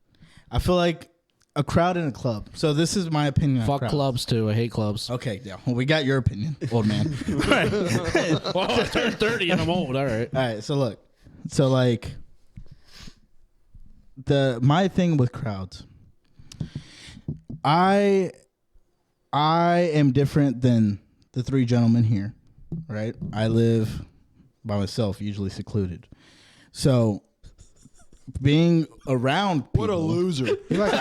I feel like a crowd in a club. So this is my opinion. Fuck on crowds. clubs too. I hate clubs. Okay, yeah. Well, we got your opinion, old man. Right. Well, I turned 30 and I'm old. All right. All right. So look. So like my thing with crowds. I am different than the 3 gentlemen here, right? I live by myself, usually secluded. So being around people, What a loser. He rubs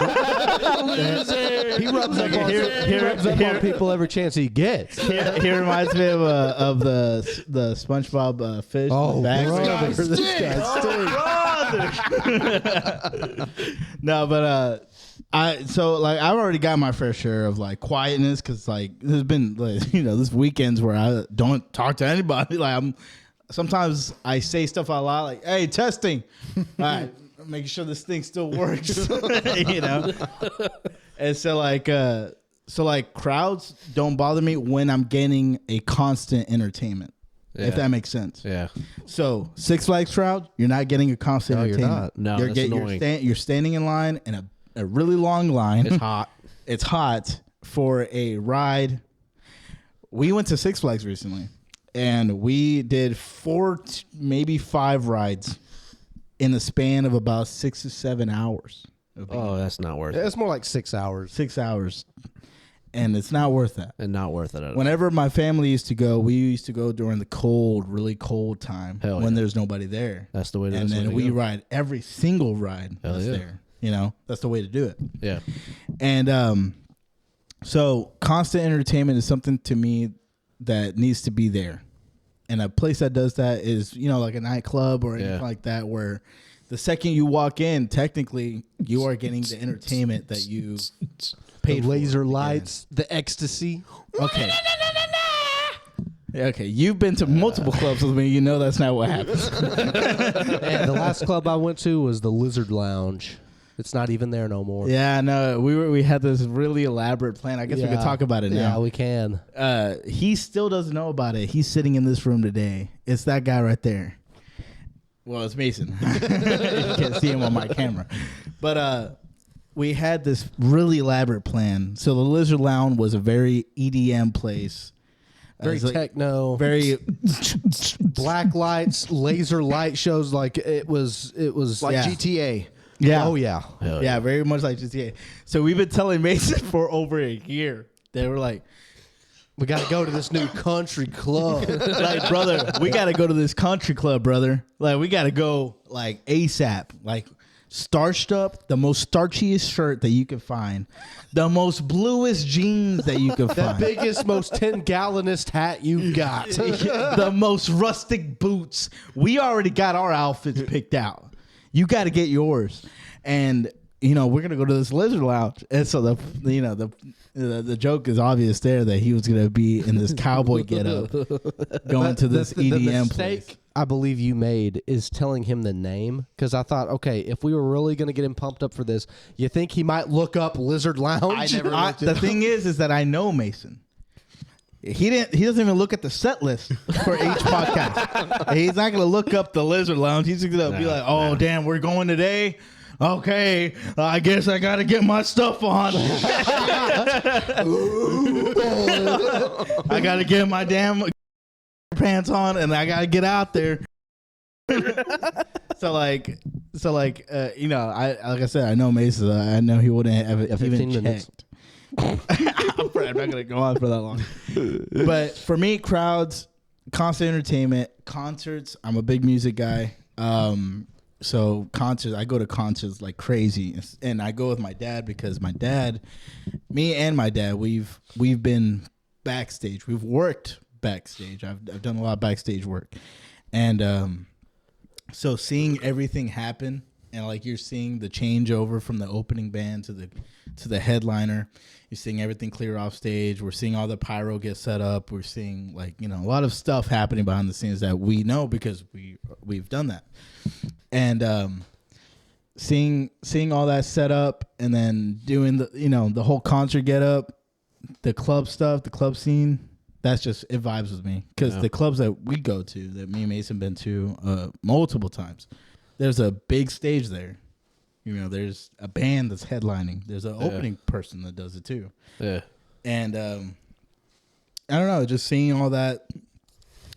up on people every chance he gets. He reminds me of the SpongeBob fish. Oh, bag. brother, this guy stinks. No, but I've already got my fair share of like quietness because like there's been like, you know, this weekends where I don't talk to anybody. Like sometimes I say stuff out loud like, "Hey, testing." All right, making sure this thing still works. You know. And so like crowds don't bother me when I'm getting a constant entertainment. Yeah. If that makes sense. Yeah. So Six Flags crowd, you're not getting a constant No, you're entertainment. not. No, that's annoying. You're standing in line in a really long line. It's hot. It's hot for a ride. We went to Six Flags recently, and we did 4, maybe 5 rides in the span of about 6 to 7 hours. Oh, that's not worth it. It's more like 6 hours. 6 hours. And it's not worth that. And not worth it at all. Whenever my family used to go, we used to go during the cold, really cold time Hell when yeah. there's nobody there. That's the way to And then we go. ride every single ride Hell that's yeah. there. You know, that's the way to do it. Yeah. And so constant entertainment is something to me that needs to be there. And a place that does that is, you know, like a nightclub or anything like that, where the second you walk in, technically you are getting the entertainment that you paid The laser for. lights, the ecstasy. Okay. Okay, you've been to multiple clubs with me. You know that's not what happens. And the last club I went to was the Lizard Lounge. It's not even there no more. Yeah, no, we had this really elaborate plan. I guess we could talk about it now. Yeah, we can. He still doesn't know about it. He's sitting in this room today. It's that guy right there. Well, it's Mason. You can't see him on my camera. But we had this really elaborate plan. So the Lizard Lounge was a very EDM place. Very It's like techno. very Black lights, laser light shows. Like it was Like Yeah. GTA. yeah. Oh yeah. Yeah, very much like GTA. So we've been telling Mason for over a year. They were like, We got to go to this new country club. like, brother, we got to go to this country club, brother. Like, we got to go like ASAP. Like, starched up, the most starchiest shirt that you can find, the most bluest jeans that you can The find, biggest, most 10-gallonist hat you've got. the most rustic boots. We already got our outfits picked out. You got to get yours. And, you know, we're going to go to this Lizard Lounge. And so the joke is obvious there that he was going to be in this cowboy getup going to this EDM the mistake place. I believe you made is telling him the name, because I thought, okay, if we were really going to get him pumped up for this, you think he might look up Lizard Lounge? The thing is that I know Mason. He doesn't even look at the set list for each podcast. He's not going to look up the Lizard Lounge. He's going to be like, "Oh, damn, we're going today. Okay, I guess I got to get my stuff on. I got to get my damn pants on, and I got to get out there." So like, you know, like I said, I know Mason. I know he wouldn't have even 15 minutes. checked. I'm not gonna go on for that long. But for me, crowds, constant entertainment, concerts. I'm a big music guy. So concerts, I go to concerts like crazy, and I go with my dad because me and my dad, we've been backstage. We've worked backstage. I've done a lot of backstage work, and so seeing everything happen, and like you're seeing the changeover from the opening band to the headliner. You're seeing everything clear off stage. We're seeing all the pyro get set up. We're seeing, like, you know, a lot of stuff happening behind the scenes that we know because we've done that. And seeing all that set up, and then doing the whole concert get up, the club stuff, the club scene, that's just, it vibes with me. Because the clubs that we go to, that me and Mason been to multiple times, there's a big stage there. You know, there's a band that's headlining. There's an opening person that does it too. Yeah. And I don't know, just seeing all that,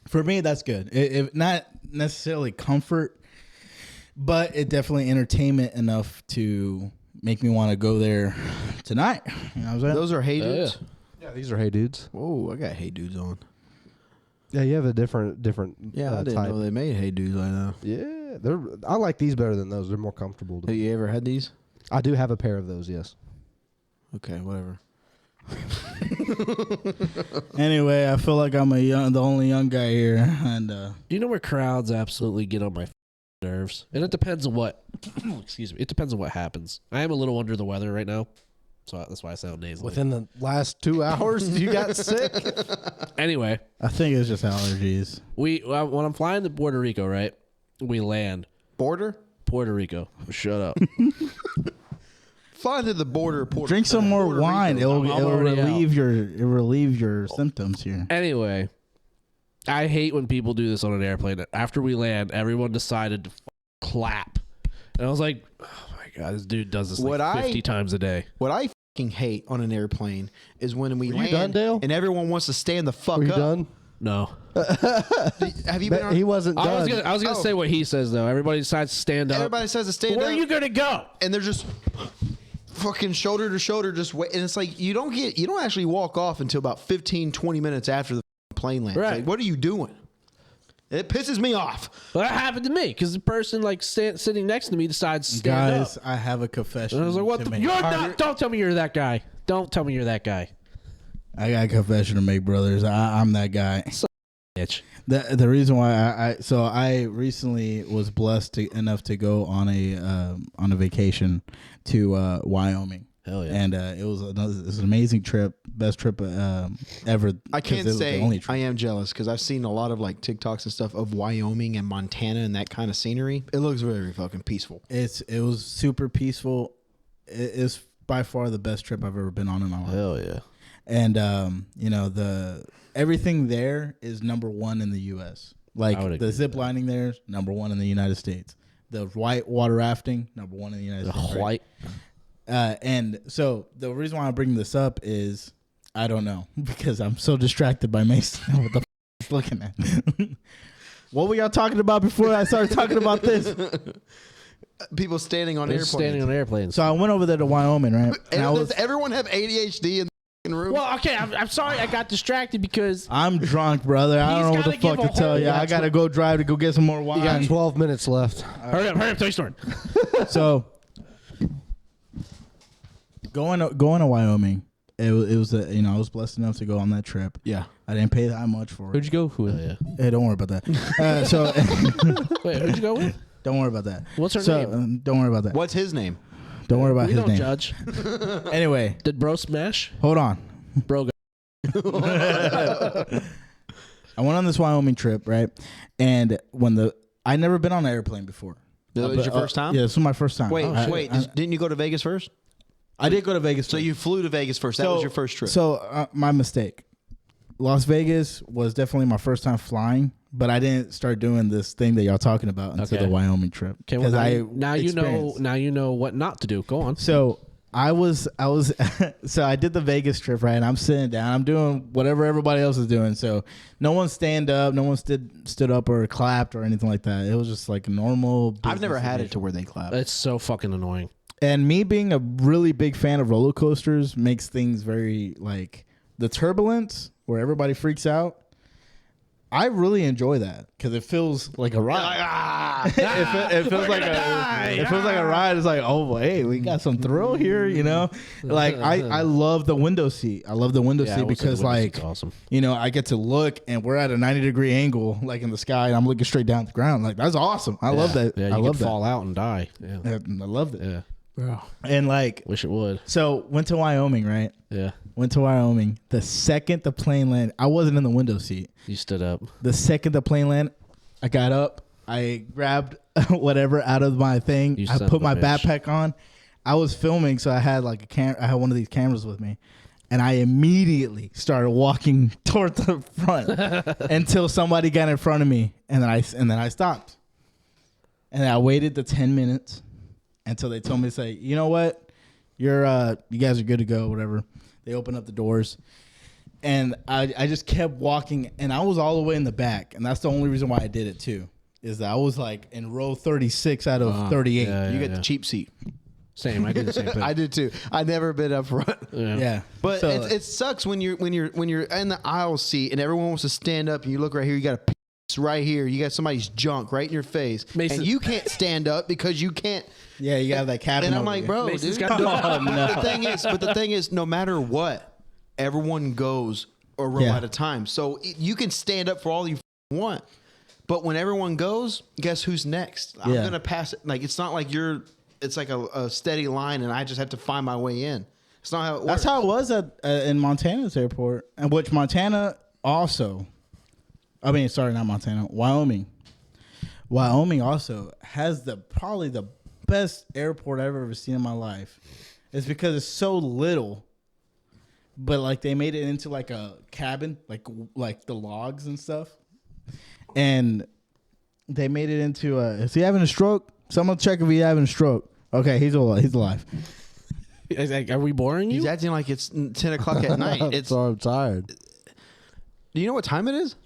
for me, that's good. It not necessarily comfort, but it definitely entertainment enough to make me want to go there tonight. You know what I'm saying? Those are Hey Dudes? Yeah, these are Hey Dudes. Whoa, I got Hey Dudes on. Yeah, you have a different. Yeah, I didn't know they made Hey Dudes like that. Yeah, I like these better than those. They're more comfortable. Have you ever had these? I do have a pair of those. Yes. Okay, whatever. Anyway, I feel like I'm the only young guy here, and You know where crowds absolutely get on my nerves, and it depends on what. Excuse me. It depends on what happens. I am a little under the weather right now, so that's why I sound nasally. Within the last 2 hours, you got sick. Anyway, I think it's just allergies. When I'm flying to Puerto Rico, right? We land Border? Puerto Rico. Shut up. Flying to the border. Drink some more Puerto wine. Rico. It'll relieve your symptoms here. Anyway, I hate when people do this on an airplane. After we land, everyone decided to clap, and I was like, "Oh my god, this dude does this like 50 times a day." What I fucking hate on an airplane is when we land done, Dale? and everyone wants to stand the fuck Were you up. done? No, Have you been on? He wasn't done. I was gonna say what he says though. Everybody decides to stand up. Everybody says to stand Where up. are you gonna go? And they're just fucking shoulder to shoulder, just wait. And it's like you don't actually walk off until about 15, 20 minutes after the plane lands. Right. Like, what are you doing? It pisses me off. Well, that happened to me because the person like sitting next to me decides to stand Guys, up. I have a confession. And I was like, "What? to The, make. you're not! Don't tell me you're that guy. Don't tell me you're that guy." I got a confession to make, brothers. I'm that guy. Bitch. The reason why I recently was blessed enough to go on a vacation to Wyoming. Hell yeah! And it was an amazing trip, best trip ever. I can't say only trip. I am jealous because I've seen a lot of like TikToks and stuff of Wyoming and Montana and that kind of scenery. It looks very fucking peaceful. It was super peaceful. It's by far the best trip I've ever been on in my life. Hell yeah! And you know, everything there is number one in the U.S. Like the zip lining there is number one in the United States. The white water rafting, number one in the United States. White. And so the reason why I bring this up is I don't know because I'm so distracted by Mason. What the f- looking at? What were y'all talking about before I started talking about this? People standing on airplanes. Standing on airplanes. So I went over there to Wyoming, right? And does everyone have ADHD? room. Well, okay, I'm sorry I got distracted because I'm drunk, brother. I don't know what the gotta give fuck a to tell whole- you. I gotta go drive to go get some more wine. You got 12 minutes left. hurry up, tell your story. So going to Wyoming, it was I was blessed enough to go on that trip. Yeah. I didn't pay that much for it. Who'd you go with? Hey, don't worry about that. Wait, who'd you go with? Don't worry about that. What's her So, name? don't worry about that. What's his name? Don't worry about We his don't name. judge. Anyway, Did bro smash? hold on. Bro, I went on this Wyoming trip, right? And I never been on an airplane before. That was your first time? Yeah, this was my first time. Wait, I- didn't you go to Vegas first? I did go to Vegas. So first. you flew to Vegas first. That was your first trip. So my mistake. Las Vegas was definitely my first time flying, but I didn't start doing this thing that y'all talking about until Okay. the Wyoming trip. okay, well, now you know. experienced. Now you know what not to do. Go on. So I was so I did the Vegas trip, right? And I'm sitting down. I'm doing whatever everybody else is doing. So no one stand up, no one stood up or clapped or anything like that. It was just like a normal. I've never business had as it to where they clap. It's so fucking annoying. And me being a really big fan of roller coasters makes things very like the turbulence where everybody freaks out. I really enjoy that because it feels like a ride. It feels like a ride. It's like, oh, hey, we got some thrill here, you know. Like I love the window seat. I love the window Yeah, I seat would say because the window like seat's awesome. you know I get to look and we're at a 90-degree angle like in the sky and I'm looking straight down at the ground. Like that's awesome. I love that. Yeah, I you love could that. fall out and die. Yeah, I loved it. yeah. And like Wish it would. so went to Wyoming, right? Yeah, Went to Wyoming. The second the plane landed, I wasn't in the window seat. you stood up. The second the plane landed, I got up. I grabbed whatever out of my thing. You I son put of a my bitch. backpack on. I was filming, so I had like I had one of these cameras with me, and I immediately started walking toward the front until somebody got in front of me, and then I stopped, and I waited the 10 minutes until they told me to say, you know what, you guys are good to go, whatever. They opened up the doors. And I just kept walking, and I was all the way in the back, and that's the only reason why I did it too, is that I was like in row 36 out of 38. yeah, you get the cheap seat. Same. I did the same thing. I did too. I never been up front. Yeah, But So, it sucks when you're in the aisle seat and everyone wants to stand up and you look right here, you got a piece right here, you got somebody's junk right in your face, Mason- and you can't stand up because you can't. yeah, you have that cabin. And I'm over like, you. bro, Mason's dude. got no- The thing is, no matter what, everyone goes a row Yeah. at a time. So you can stand up for all you want, but when everyone goes, guess who's next? I'm Yeah. gonna pass it. Like it's not like it's like a steady line, and I just have to find my way in. It's not how it works. That's how it was in Montana's airport, and which Montana also. I mean, sorry, not Montana. Wyoming. Wyoming also has probably the best airport I've ever seen in my life. It's because it's so little, but like they made it into like a cabin, like the logs and stuff, and they made it into is he having a stroke? Someone check if he's having a stroke. Okay, he's alive. He's alive. Is that- Are we boring you? He's acting like it's 10 o'clock at night. It's. So I'm tired. Do you know what time it is?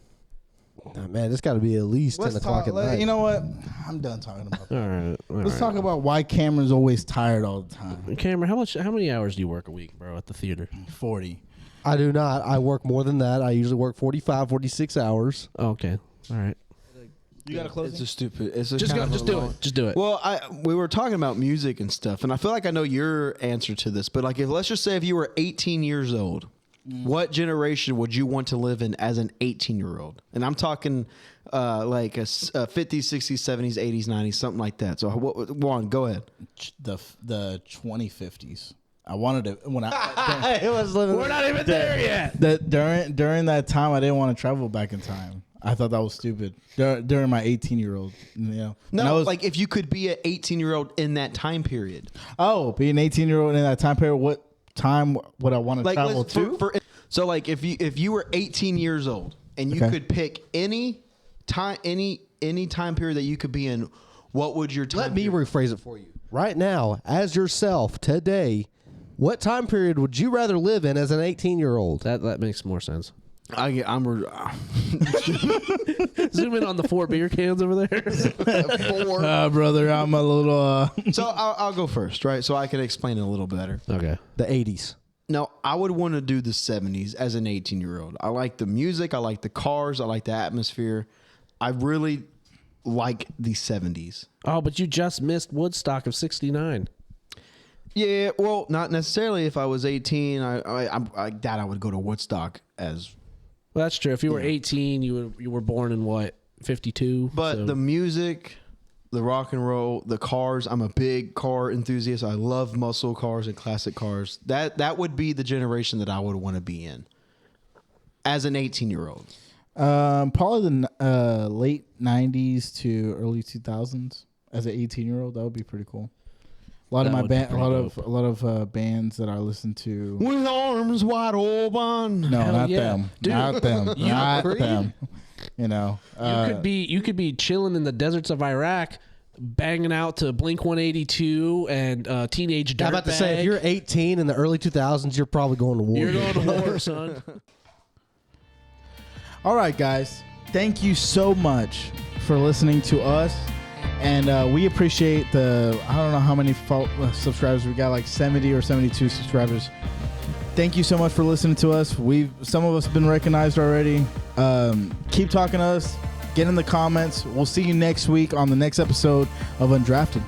Oh, man, it's got to be at least 10 o'clock at night. You know what? I'm done talking about that. All right. Let's talk about why Cameron's always tired all the time. Cameron, how many hours do you work a week, bro, at the theater? 40. I do not. I work more than that. I usually work 45, 46 hours. Oh, okay. All right. You got to close It's a stupid. It's a Just kind go. of Just a do long- it. Just do it. Well, we were talking about music and stuff, and I feel like I know your answer to this. But like, let's just say if you were 18 years old, what generation would you want to live in as an 18-year-old? And I'm talking like a 50s, 60s, 70s, 80s, 90s, something like that. So, Juan, go ahead. the 2050s. I wanted to when I It was living. We're not even there yet. during that time I didn't want to travel back in time. I thought that was stupid. During my 18-year-old, you know. And I No, was like if you could be an 18-year-old in that time period, be an 18-year-old in that time period. What time would I want to like travel let's- to? so like if you were 18 years old and you Okay. could pick any time period that you could be in, what would your time? Let me period- rephrase it for you. Right now, as yourself today, what time period would you rather live in as an 18-year-old? That makes more sense. I'm Zoom in on the 4 beer cans over there. four. Brother, I'm a little. So I'll go first, right? So I can explain it a little better. Okay. The 80s. No, I would want to do the 70s as an 18-year-old. I like the music. I like the cars. I like the atmosphere. I really like the 70s. Oh, but you just missed Woodstock of '69. Yeah, well, not necessarily. If I was 18, I doubt I would go to Woodstock as. Well, that's true. If you were 18, you were born in what, 52? But the music, the rock and roll, the cars. I'm a big car enthusiast. I love muscle cars and classic cars. That would be the generation that I would want to be in as an 18-year-old. Probably the late 90s to early 2000s as an 18-year-old. That would be pretty cool. A lot of bands that I listen to. With arms wide open. No, Hell not yeah. them. Dude, not them. Not them. You know, you could be chilling in the deserts of Iraq, banging out to Blink 182 and Teenage Dirtbag. I'm about to say, if you're 18 in the early 2000s, you're probably going to war. You're going to war, son. All right, guys. Thank you so much for listening to us. And we appreciate I don't know how many subscribers we got, like 70 or 72 subscribers. Thank you so much for listening to us. Some of us have been recognized already. Keep talking to us. Get in the comments. We'll see you next week on the next episode of Undrafted.